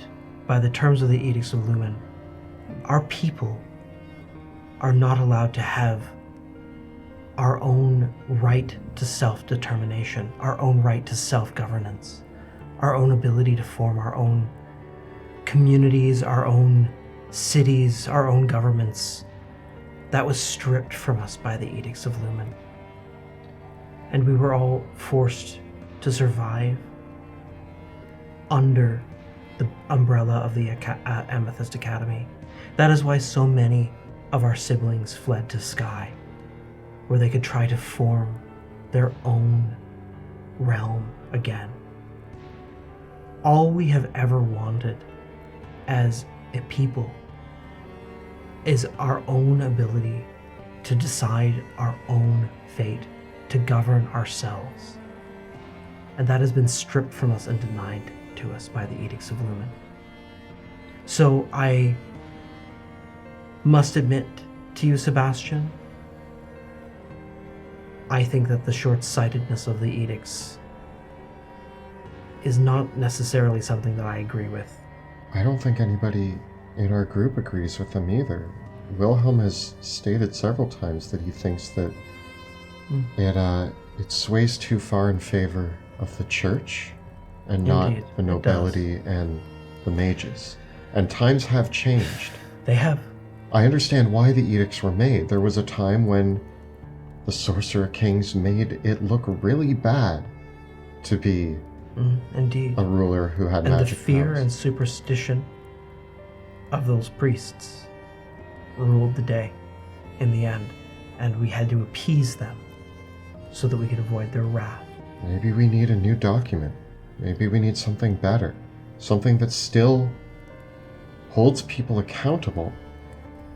by the terms of the Edicts of Lumen, our people are not allowed to have our own right to self-determination, our own right to self-governance, our own ability to form our own communities, our own cities, our own governments. That was stripped from us by the Edicts of Lumen. And we were all forced to survive under the umbrella of the Amethyst Academy. That is why so many of our siblings fled to Sky, where they could try to form their own realm again. All we have ever wanted as a people is our own ability to decide our own fate, to govern ourselves. And that has been stripped from us and denied to us by the Edicts of Lumen. So I must admit to you, Sebastian, I think that the short-sightedness of the edicts is not necessarily something that I agree with. I don't think anybody in our group agrees with them either. Wilhelm has stated several times that he thinks that it sways too far in favor of the church and not Indeed, the nobility and the mages. And times have changed. They have. I understand why the edicts were made. There was a time when the Sorcerer Kings made it look really bad to be Indeed. a ruler who had And magic the fear powers. and superstition of those priests ruled the day in the end, and we had to appease them so that we could avoid their wrath. Maybe we need a new document. Maybe we need something better. Something that still holds people accountable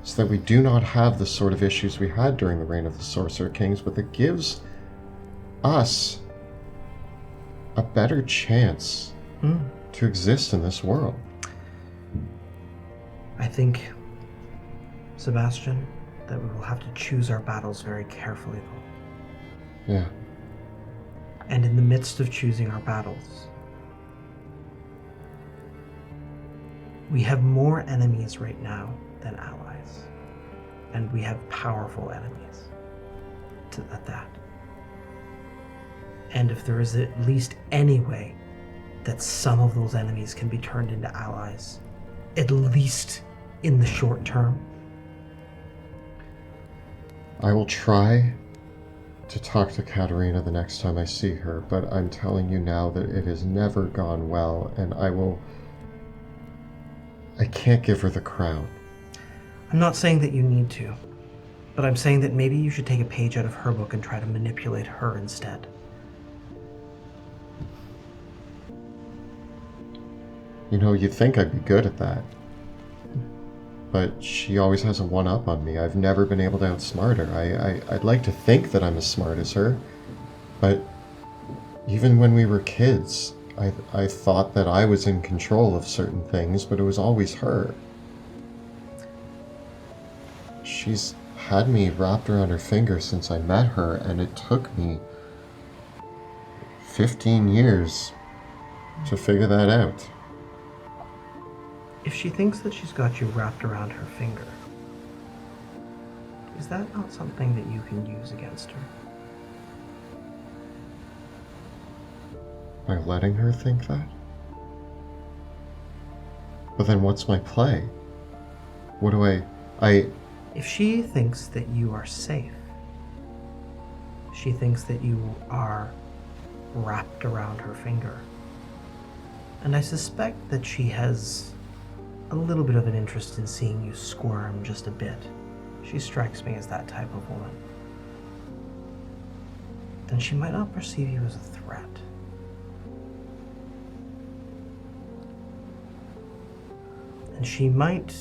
so that we do not have the sort of issues we had during the reign of the Sorcerer Kings, but that gives us a better chance to exist in this world. I think, Sebastian, that we will have to choose our battles very carefully, though. Yeah. And in the midst of choosing our battles, we have more enemies right now than allies. And we have powerful enemies at that. And if there is at least any way that some of those enemies can be turned into allies, at least in the short term. I will try to talk to Katerina the next time I see her, but I'm telling you now that it has never gone well, and I can't give her the crown. I'm not saying that you need to, but I'm saying that maybe you should take a page out of her book and try to manipulate her instead. You know, you'd think I'd be good at that. But she always has a one-up on me. I've never been able to outsmart her. I'd like to think that I'm as smart as her, but even when we were kids, I thought that I was in control of certain things, but it was always her. She's had me wrapped around her finger since I met her, and it took me 15 years to figure that out. If she thinks that she's got you wrapped around her finger, is that not something that you can use against her? By letting her think that? But then what's my play? What do If she thinks that you are safe, she thinks that you are wrapped around her finger. And I suspect that she has a little bit of an interest in seeing you squirm just a bit. She strikes me as that type of woman. Then she might not perceive you as a threat. And she might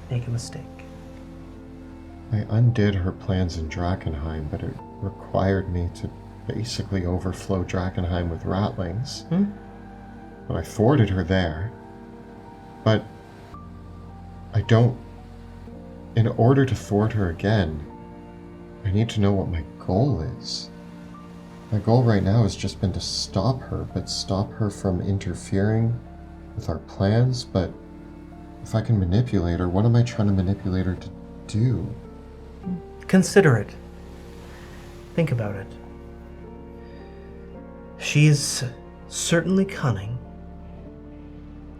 make a mistake. I undid her plans in Drakkenheim, but it required me to basically overflow Drakkenheim with ratlings. But I thwarted her there. But in order to thwart her again, I need to know what my goal is. My goal right now has just been to stop her, but stop her from interfering with our plans. But if I can manipulate her, what am I trying to manipulate her to do? Consider it. Think about it. She's certainly cunning.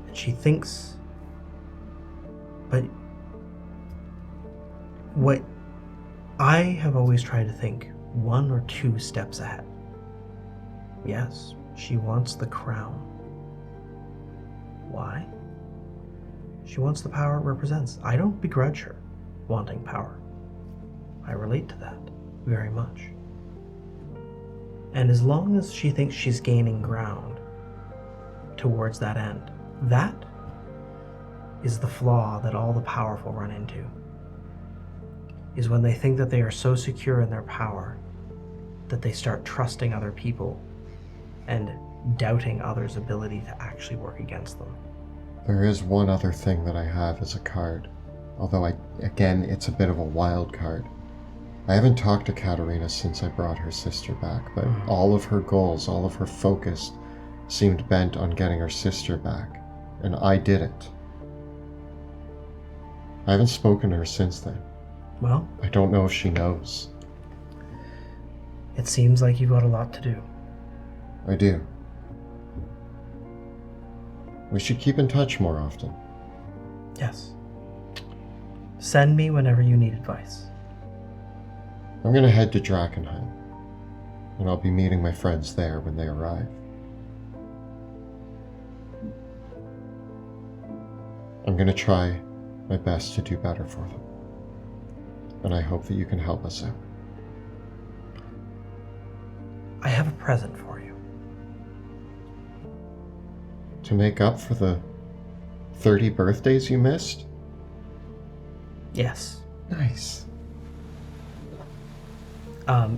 And she thinks... But what I have always tried to think 1 or 2 steps ahead. Yes, she wants the crown. Why? She wants the power it represents. I don't begrudge her wanting power. I relate to that very much. And as long as she thinks she's gaining ground towards that end, that is the flaw that all the powerful run into. Is when they think that they are so secure in their power that they start trusting other people and doubting others' ability to actually work against them. There is one other thing that I have as a card, although again, it's a bit of a wild card. I haven't talked to Katerina since I brought her sister back, but all of her goals, all of her focus seemed bent on getting her sister back, and I did it. I haven't spoken to her since then. Well, I don't know if she knows. it seems like you've got a lot to do. I do. We should keep in touch more often. Yes. Send me whenever you need advice. I'm going to head to Drakkenheim, and I'll be meeting my friends there when they arrive. I'm going to try my best to do better for them, and I hope that you can help us out. I have a present for you. To make up for the 30 birthdays you missed? Yes. Nice.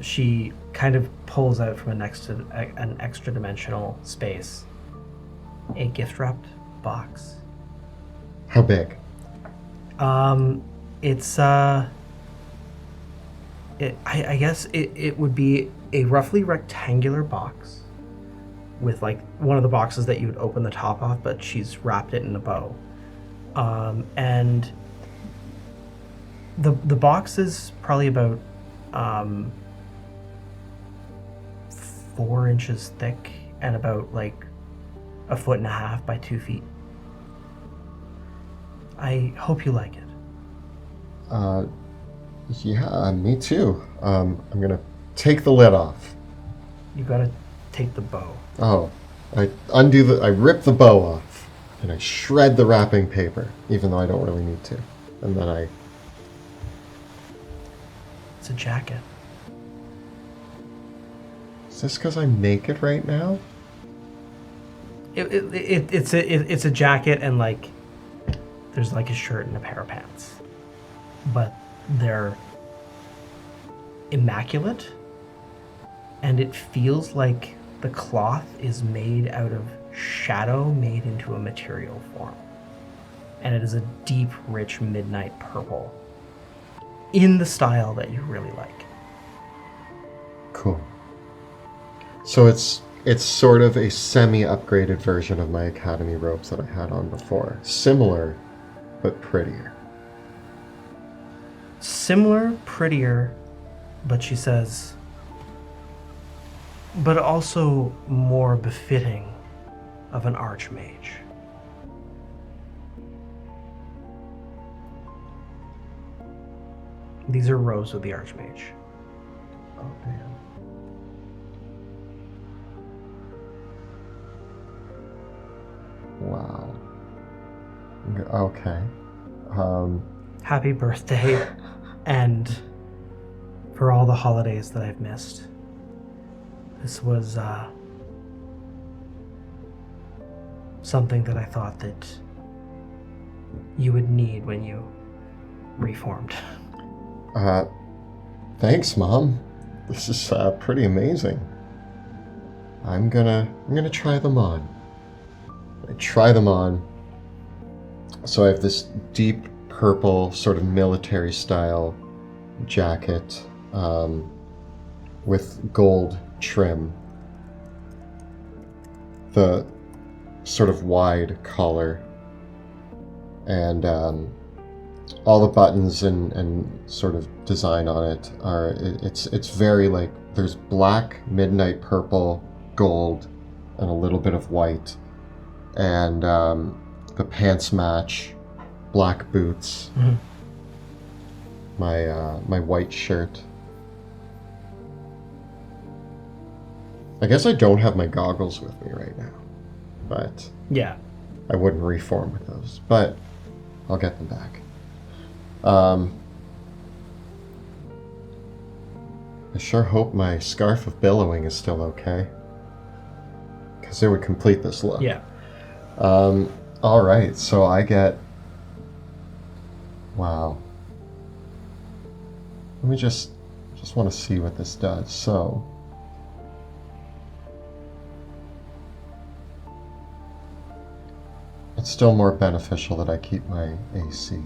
She kind of pulls out from an extra dimensional space a gift wrapped box. How big? It's I guess it would be a roughly rectangular box with like one of the boxes that you would open the top off, but she's wrapped it in a bow. And the box is probably about 4 inches thick and about like 1.5 feet by 2 feet. I hope you like it. Yeah, me too. I'm gonna take the lid off. You gotta take the bow. Oh, I rip the bow off, and I shred the wrapping paper, even though I don't really need to. And then It's a jacket. Is this because I'm naked right now? It's a jacket, and like there's like a shirt and a pair of pants, but they're immaculate, and it feels like the cloth is made out of shadow made into a material form, and it is a deep, rich midnight purple in the style that you really like. Cool. So it's sort of a semi-upgraded version of my academy robes that I had on before. Similar, but prettier. Similar, prettier, but she says, but also more befitting of an archmage. These are robes of the archmage. Oh, man. Wow. Okay. Happy birthday, and for all the holidays that I've missed. This was something that I thought that you would need when you reformed. Thanks, Mom. This is pretty amazing. I'm gonna try them on. I try them on. So I have this deep purple, sort of military style jacket with gold trim. The sort of wide collar, and all the buttons and sort of design on it are, it's very like, there's black, midnight purple, gold, and a little bit of white. And the pants match, black boots, Mm-hmm. my white shirt. I guess I don't have my goggles with me right now, but Yeah. I wouldn't reform with those, but I'll get them back. I sure hope my scarf of billowing is still okay, because it would complete this look. Yeah. All right, so I get... Wow. Let me just want to see what this does. So... It's still more beneficial that I keep my AC.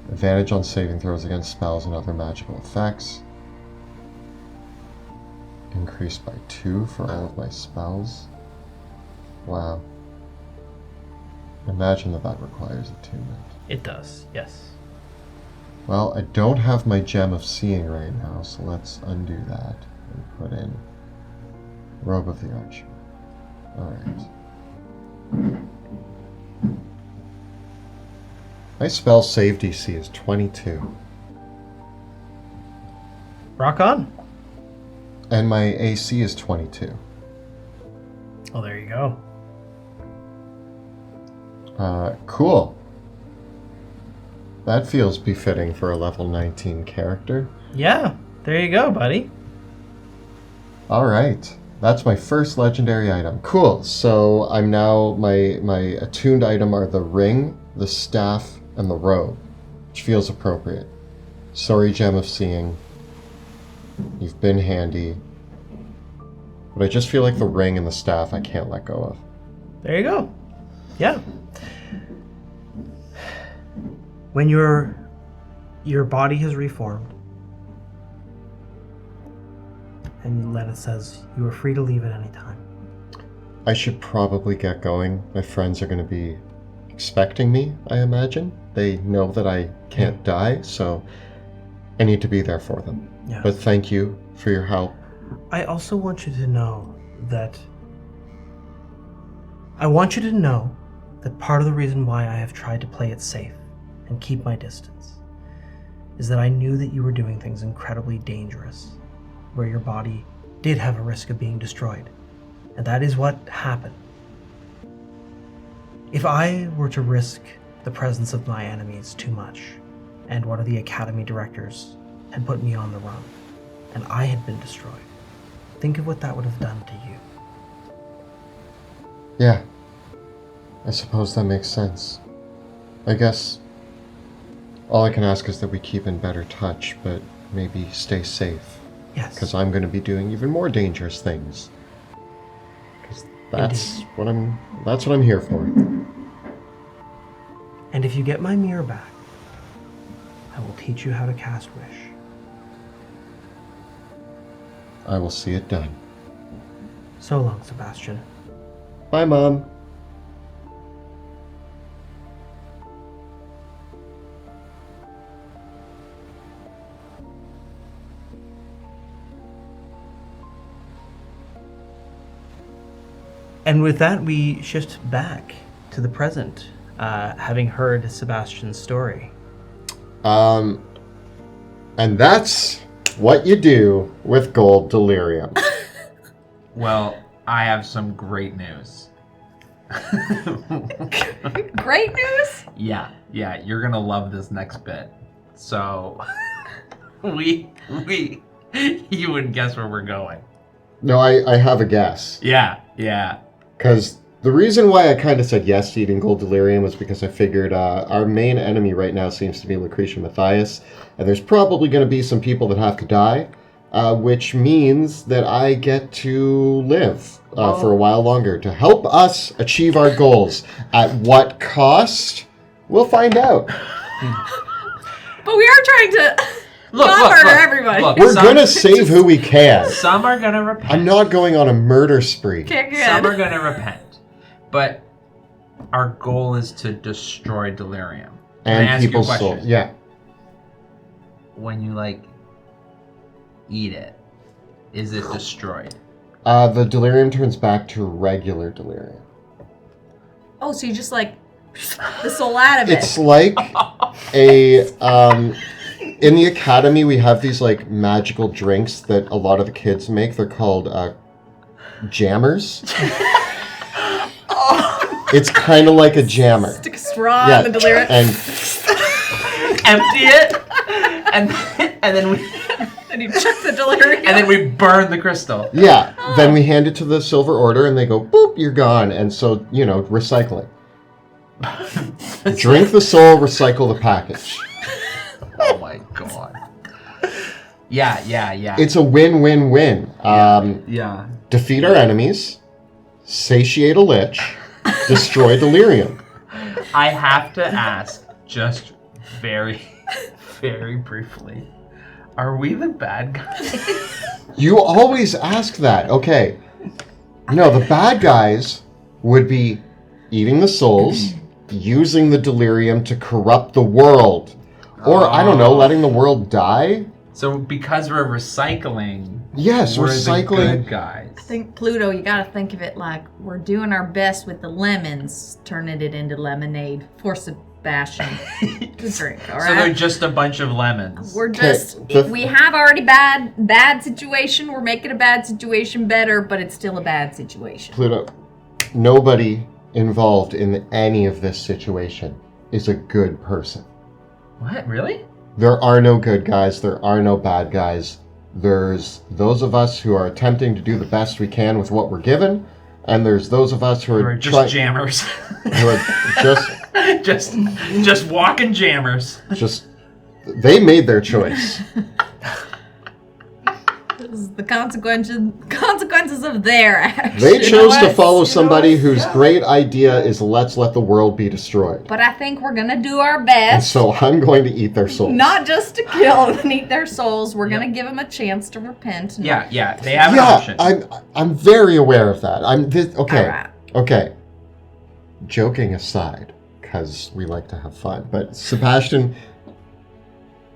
Advantage on saving throws against spells and other magical effects. Increased by 2 for all of my spells. Wow. Imagine that requires attunement. It does, yes. Well, I don't have my gem of seeing right now, so let's undo that and put in Robe of the Archer. Alright. My spell save DC is 22. Rock on. And my AC is 22. Oh, there you go. Cool. That feels befitting for a level 19 character. Yeah, there you go, buddy. Alright. That's my first legendary item. Cool. So I'm now, my attuned item are the ring, the staff, and the robe, which feels appropriate. Sorry, Gem of Seeing. You've been handy. But I just feel like the ring and the staff I can't let go of. There you go. Yeah. When your body has reformed, and Lena says you are free to leave at any time. I should probably get going. My friends are going to be expecting me, I imagine. They know that I can't die, so I need to be there for them. Yeah. But thank you for your help. I also want you to know that... I want you to know that part of the reason why I have tried to play it safe and keep my distance is that I knew that you were doing things incredibly dangerous, where your body did have a risk of being destroyed. And that is what happened. If I were to risk the presence of my enemies too much, and one of the academy directors had put me on the run, and I had been destroyed, think of what that would have done to you. Yeah. I suppose that makes sense. I guess all I can ask is that we keep in better touch, but maybe stay safe. Yes. Because I'm going to be doing even more dangerous things. Because that's what I'm here for. And if you get my mirror back, I will teach you how to cast Wish. I will see it done. So long, Sebastian. Bye, Mom. And with that, we shift back to the present, having heard Sebastian's story. And that's what you do with gold delirium. Well, I have some great news. Great news? Yeah, you're gonna love this next bit. So, you wouldn't guess where we're going. No, I have a guess. Yeah. Because the reason why I kind of said yes to eating gold delirium was because I figured our main enemy right now seems to be Lucretia Matthias, and there's probably going to be some people that have to die, which means that I get to live for a while longer to help us achieve our goals. At what cost? We'll find out. But we are trying to not murder everybody. We're going to save who we can. Some are going to repent. I'm not going on a murder spree. Some are going to repent. But our goal is to destroy delirium. And people's souls. Yeah. When you, eat it, is it destroyed? The delirium turns back to regular delirium. Oh, so you just, the soul out of it. It's like in the academy, we have these, magical drinks that a lot of the kids make. They're called, jammers. It's kind of like a jammer. Stick a straw in the delirium. And empty it, and then we... And you chuck the delirium. And then we burn the crystal. Yeah. Oh. Then we hand it to the Silver Order, and they go, boop, you're gone. And so, recycling. Drink the soul, recycle the package. Oh my god. Yeah. It's a win-win-win. Yeah. Defeat our enemies, satiate a lich, destroy delirium. I have to ask, just very, very briefly, are we the bad guys? You always ask that. Okay. No, the bad guys would be eating the souls, using the delirium to corrupt the world. Or, I don't know, letting the world die? So because we're recycling, yes, we're recycling. The good guys. I think, Pluto, you gotta think of it like we're doing our best with the lemons, turning it into lemonade for Sebastian to drink, all right? So they're just a bunch of lemons. We're just, we have already bad situation, we're making a bad situation better, but it's still a bad situation. Pluto, nobody involved in any of this situation is a good person. What? Really? There are no good guys. There are no bad guys. There's those of us who are attempting to do the best we can with what we're given, and there's those of us who are just jammers. Who are just walking jammers. They made their choice. This is the consequences of their actions. They chose to follow somebody whose great idea is let's let the world be destroyed. But I think we're going to do our best. And so I'm going to eat their souls. Not just to kill and eat their souls. We're going to give them a chance to repent. Yeah. They have an option. I'm very aware of that. Okay. All right. Okay. Joking aside, because we like to have fun, but Sebastian,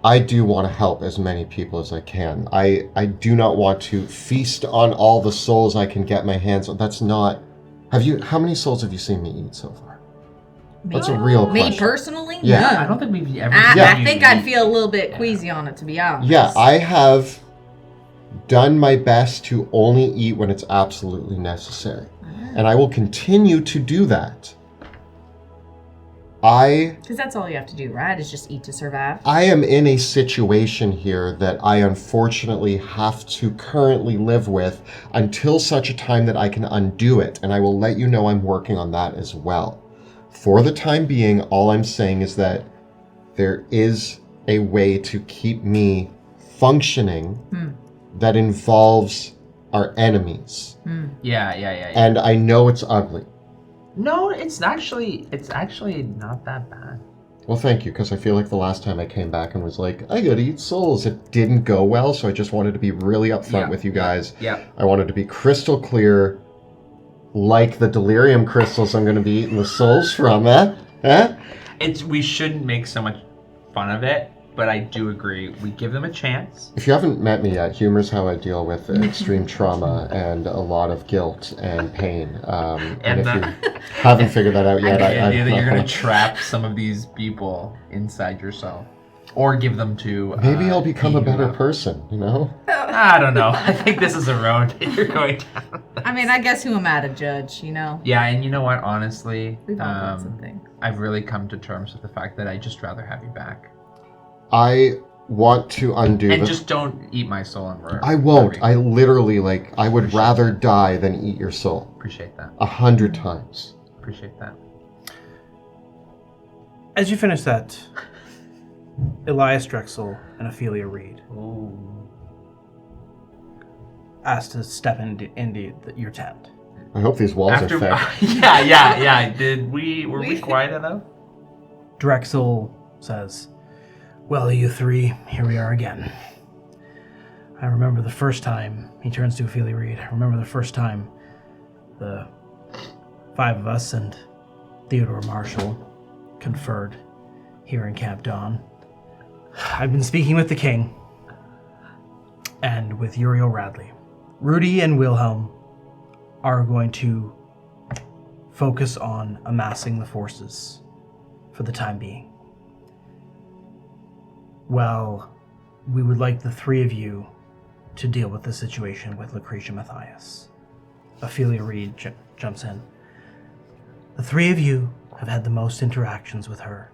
I do want to help as many people as I can. I do not want to feast on all the souls I can get my hands on. That's not... How many souls have you seen me eat so far? That's a real question. Me personally? Yeah. None. I don't think we've ever. I think I'd feel a little bit queasy on it, to be honest. Yeah, I have done my best to only eat when it's absolutely necessary. And I will continue to do that. Because that's all you have to do, right? Is just eat to survive. I am in a situation here that I unfortunately have to currently live with until such a time that I can undo it. And I will let you know I'm working on that as well. For the time being, all I'm saying is that there is a way to keep me functioning that involves our enemies. Yeah. And I know it's ugly. No, it's actually not that bad. Well, thank you, because I feel like the last time I came back and was like, I gotta eat souls, it didn't go well, so I just wanted to be really upfront with you guys. Yeah. I wanted to be crystal clear, like the delirium crystals I'm gonna be eating the souls from, We shouldn't make so much fun of it, but I do agree. We give them a chance. If you haven't met me yet, humor's how I deal with extreme trauma and a lot of guilt and pain. And if you haven't figured that out yet, the idea that you're going to trap some of these people inside yourself, or give them to. Maybe I'll become a better person. You know. I don't know. I think this is a road that you're going down. I mean, I guess who am I to judge? You know. Yeah, and you know what? Honestly, We've all done some things. I've really come to terms with the fact that I just rather have you back. I want to undo and just don't eat my soul and murder. I won't. I literally, I would rather die than eat your soul. Appreciate that. 100 times. Appreciate that. As you finish that, Elias Drexel and Ophelia Reed asked to step into your tent. I hope these walls are thick. Yeah. Were we quiet enough? Drexel says, well, you three, here we are again. I remember the first time, he turns to Ophelia Reed, I remember the first time the 5 of us and Theodore Marshall conferred here in Camp Dawn. I've been speaking with the king and with Uriel Radley. Rudy and Wilhelm are going to focus on amassing the forces for the time being. Well, we would like the 3 of you to deal with the situation with Lucretia Matthias. Ophelia Reed jumps in. The 3 of you have had the most interactions with her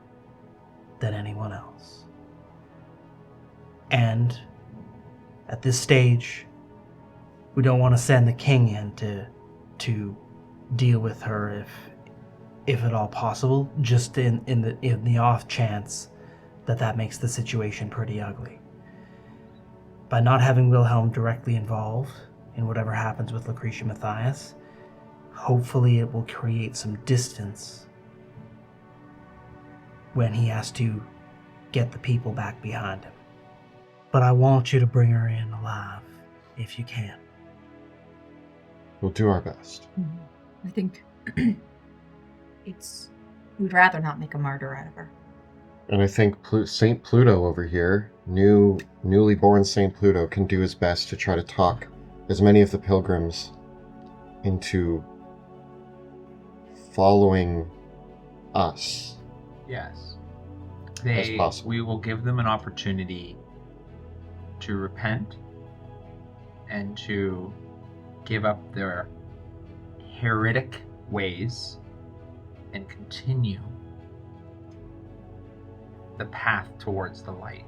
than anyone else. And at this stage, we don't want to send the king in to deal with her if at all possible, just in the off chance that makes the situation pretty ugly. By not having Wilhelm directly involved in whatever happens with Lucretia Matthias, hopefully it will create some distance when he has to get the people back behind him. But I want you to bring her in alive, if you can. We'll do our best. I think we'd rather not make a martyr out of her. And I think St. Pluto over here, newly born St. Pluto, can do his best to try to talk as many of the pilgrims into following us. Yes. As possible. We will give them an opportunity to repent and to give up their heretic ways and continue the path towards the light.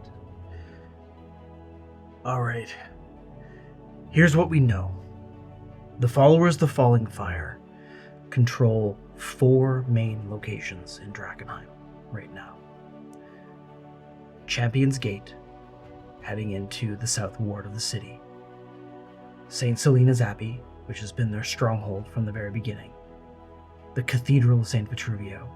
All right. Here's what we know. The followers of the Falling Fire control 4 main locations in Drakkenheim right now. Champion's Gate, heading into the south ward of the city. St. Selena's Abbey, which has been their stronghold from the very beginning. The Cathedral of St. Vitruvio,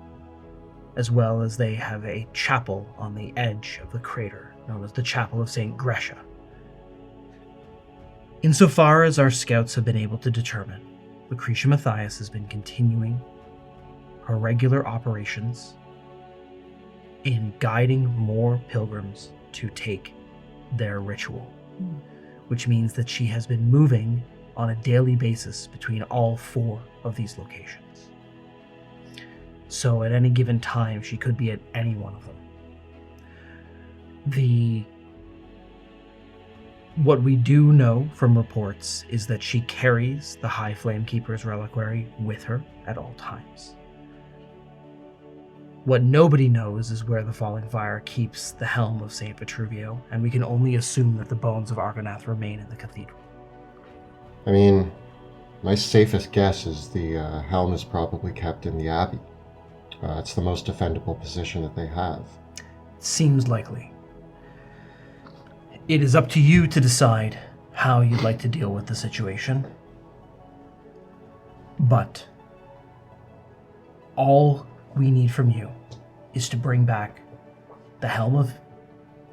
as well as they have a chapel on the edge of the crater, known as the Chapel of St. Gresha. Insofar as our scouts have been able to determine, Lucretia Matthias has been continuing her regular operations in guiding more pilgrims to take their ritual, which means that she has been moving on a daily basis between all 4 of these locations. So at any given time, she could be at any one of them. What we do know from reports is that she carries the High Flamekeeper's reliquary with her at all times. What nobody knows is where the Falling Fire keeps the helm of St. Vitruvio, and we can only assume that the bones of Argonath remain in the cathedral. I mean, my safest guess is the helm is probably kept in the abbey. It's the most defendable position that they have. Seems likely. It is up to you to decide how you'd like to deal with the situation. But all we need from you is to bring back the helm of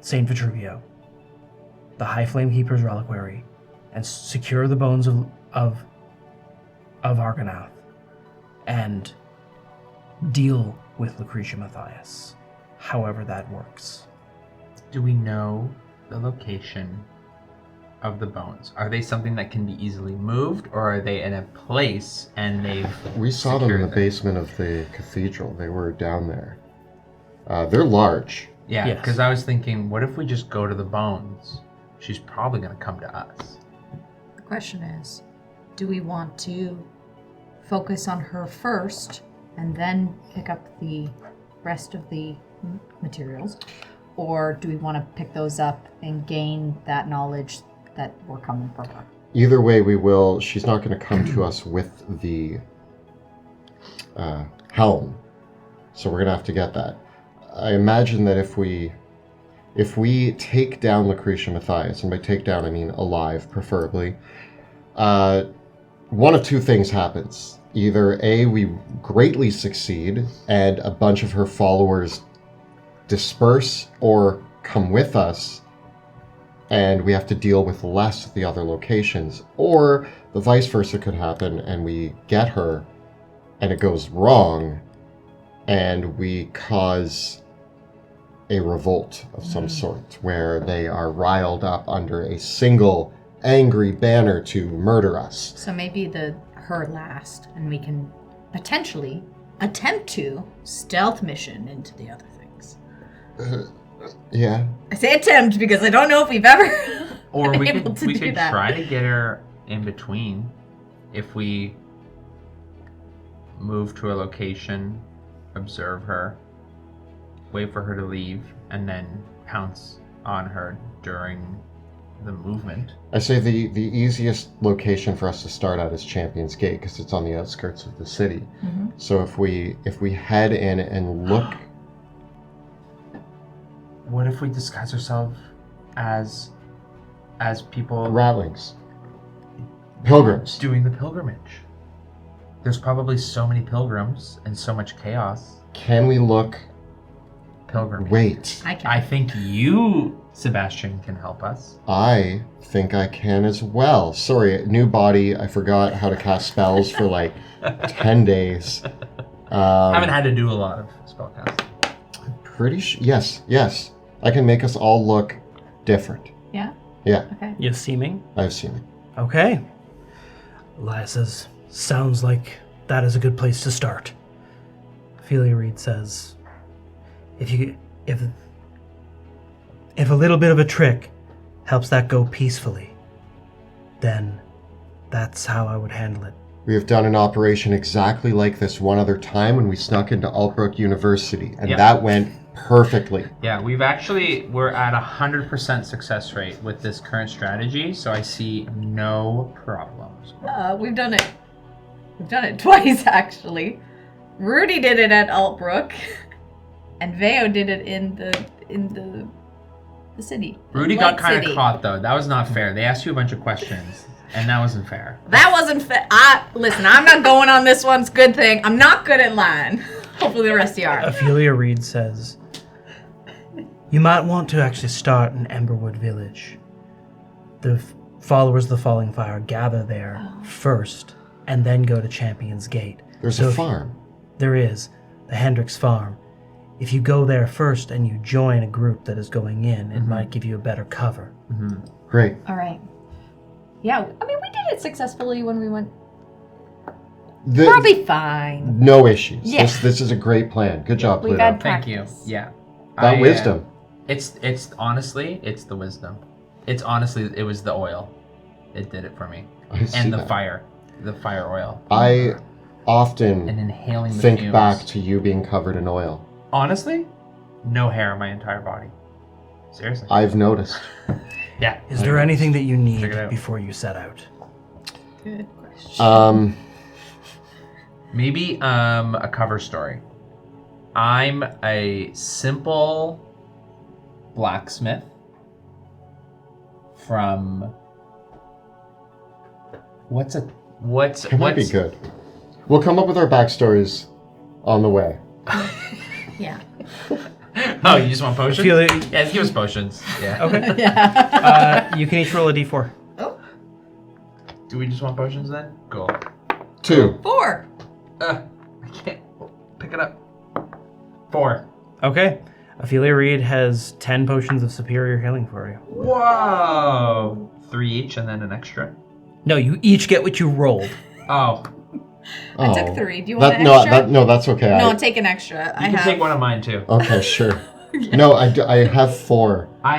St. Vitruvio, the High Flamekeeper's reliquary, and secure the bones of Argonath, and deal with Lucretia Matthias, however that works. Do we know the location of the bones? Are they something that can be easily moved, or are they in a place and We saw them in the basement of the cathedral. They were down there. They're large. Yeah, Yes. because I was thinking, what if we just go to the bones? She's probably going to come to us. The question is, do we want to focus on her first and then pick up the rest of the materials? Or do we want to pick those up and gain that knowledge that we're coming from her? Either way, we will. She's not going to come to us with the helm, so we're going to have to get that. I imagine that if we take down Lucretia Matthias, and by take down I mean alive, preferably, one of two things happens. Either A, we greatly succeed and a bunch of her followers disperse or come with us, and we have to deal with less of the other locations, or the vice versa could happen and we get her and it goes wrong and we cause a revolt of some sort where they are riled up under a single angry banner to murder us. So maybe her last, and we can potentially attempt to stealth mission into the other things. Yeah. I say attempt because I don't know if we've ever Or been we able could to do that. try to get her in between. If we move to a location, observe her, wait for her to leave, and then pounce on her during the movement. I say the easiest location for us to start at is Champion's Gate because it's on the outskirts of the city. Mm-hmm. So if we head in and look, What if we disguise ourselves as people Rattlings, pilgrims. doing the pilgrimage? There's probably so many pilgrims and so much chaos. Can we look? Pilgrimage. Wait, I think you, Sebastian, can help us. I think I can as well. Sorry, new body. I forgot how to cast spells for like 10 days. Haven't had to do a lot of spellcasting. Pretty sure. Yes. I can make us all look different. Yeah? Yeah, Okay. You seeming? I've seen it. Okay. Elias says, sounds like that is a good place to start. Ophelia Reed says, if a little bit of a trick helps that go peacefully, then that's how I would handle it. We have done an operation exactly like this one other time when we snuck into Altbrook University, and Yep. that went perfectly. Yeah, we're at 100% success rate with this current strategy, so I see no problems. We've done it. We've done it twice, actually. Rudy did it at Altbrook, and Veo did it in the city. Rudy Light got kind of City. caught, though. That was not fair. They asked you a bunch of questions, and that wasn't fair. That wasn't fair. Listen, I'm not going on this one. It's a good thing. I'm not good at lying. Hopefully the rest of you are. Ophelia Reed says, you might want to actually start in Emberwood Village. The followers of the Falling Fire gather there first, and then go to Champion's Gate. There's So a if- farm. There is, the Hendricks Farm. if you go there first and you join a group that is going in, it might give you a better cover. Great. All right. Yeah, I mean, we did it successfully when we went. Probably fine. No issues. Yeah. This is a great plan. Good job, We've Pluto. had Thank you. practice. Yeah. That wisdom. It's honestly, it's the wisdom. It's honestly, it was the oil. It did it for me. I see And the that. fire oil. I often And inhaling the think fumes. back to you being covered in oil. Honestly, no hair on my entire body. Seriously. I've noticed. Yeah. Is there anything that you need Check it out. before you set out? Good question. Maybe a cover story. I'm a simple blacksmith from what's It might be good. We'll come up with our backstories on the way. Yeah. Oh, you just want potions? Ophelia, Yeah, give us potions. Yeah. okay. Yeah. You can each roll a d4. Oh, Do we just want potions then? Cool. 2. 4. I can't pick it up. 4. Okay. Ophelia Reed has 10 potions of superior healing for you. Whoa! 3 each and then an extra. No, you each get what you rolled. Oh, I took 3. Do you want an no, extra? no, that's okay. No, take an extra. you can take one of mine too. Okay, sure. No, I have 4. I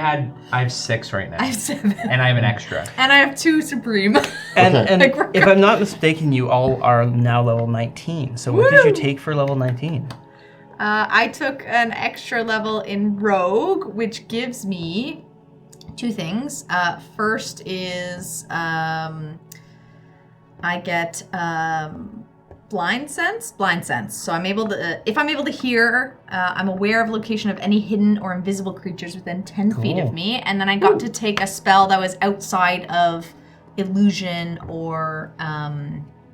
have 6 right now, I have 7. and I have an extra. And I have 2 supreme. And, Okay. and Like, we're if I'm not mistaken, you all are now level 19. So what did you Woo! take for level 19? I took an extra level in Rogue, which gives me 2 things. First is I get blind sense. So I'm able to, if I'm able to hear, I'm aware of location of any hidden or invisible creatures within 10 feet Cool. of me. And then I got to take a spell that was outside of illusion or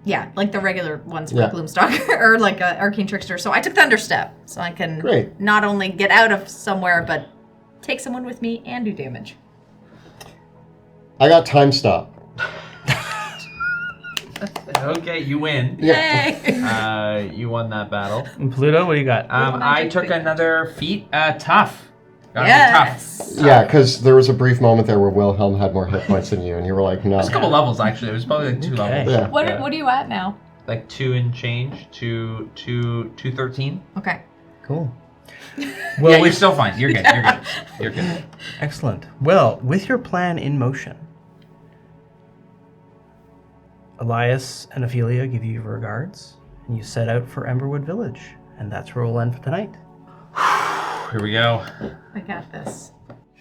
yeah, like the regular ones for Yeah. Gloomstalker or like Arcane Trickster. So I took Thunderstep, so I can Great. not only get out of somewhere, but take someone with me and do damage. I got time stop. Okay, you win. Yeah. Yay! You won that battle. And Pluto, what do you got? I took another feat. Tough. Gotta be Yes. Yeah, because there was a brief moment there where Wilhelm had more hit points than you, and you were like, no. There's a couple levels actually. It was probably like 2 Okay. levels. Yeah. What Yeah. are you at now? Like 2 and change to 213. Okay. Cool. Well, Well, yeah, you're with- still fine. You're good. You're good. You're good. Excellent. Well, with your plan in motion, Elias and Ophelia give you your regards, and you set out for Emberwood Village. And that's where we'll end for tonight. Here we go. I got this.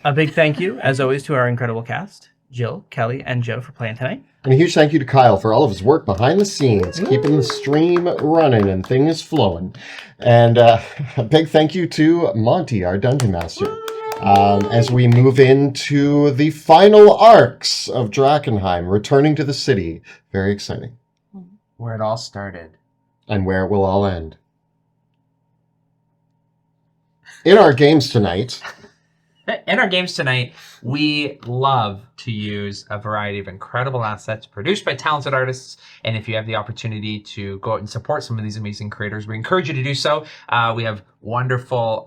A big thank you, as always, to our incredible cast, Jill, Kelly, and Joe for playing tonight. And a huge thank you to Kyle for all of his work behind the scenes, keeping the stream running and things flowing. And a big thank you to Monty, our dungeon master, as we move into the final arcs of Drakkenheim, returning to the city. Very exciting. Where it all started. And where it will all end. In our games tonight, In our games tonight, we love to use a variety of incredible assets produced by talented artists. And if you have the opportunity to go out and support some of these amazing creators, we encourage you to do so. We have wonderful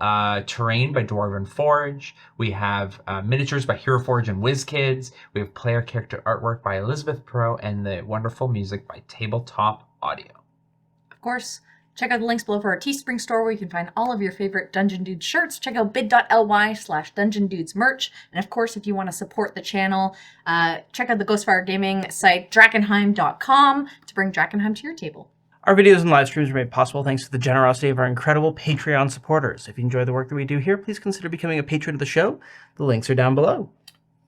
terrain by Dwarven Forge. We have miniatures by Hero Forge and WizKids. We have player character artwork by Elizabeth Pro and the wonderful music by Tabletop Audio. Of course, check out the links below for our Teespring store where you can find all of your favorite Dungeon Dudes shirts. Check out bit.ly/Dungeon Dudes merch. And of course, if you want to support the channel, check out the Ghostfire Gaming site, Drakkenheim.com, to bring Drakkenheim to your table. Our videos and live streams are made possible thanks to the generosity of our incredible Patreon supporters. If you enjoy the work that we do here, please consider becoming a patron of the show. The links are down below.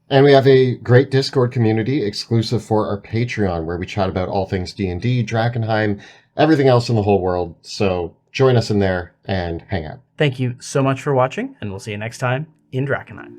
and we have a great Discord community exclusive for our Patreon, where we chat about all things D&D, Drakkenheim, everything else in the whole world. So join us in there and hang out. Thank you so much for watching, and we'll see you next time in Drakkenheim.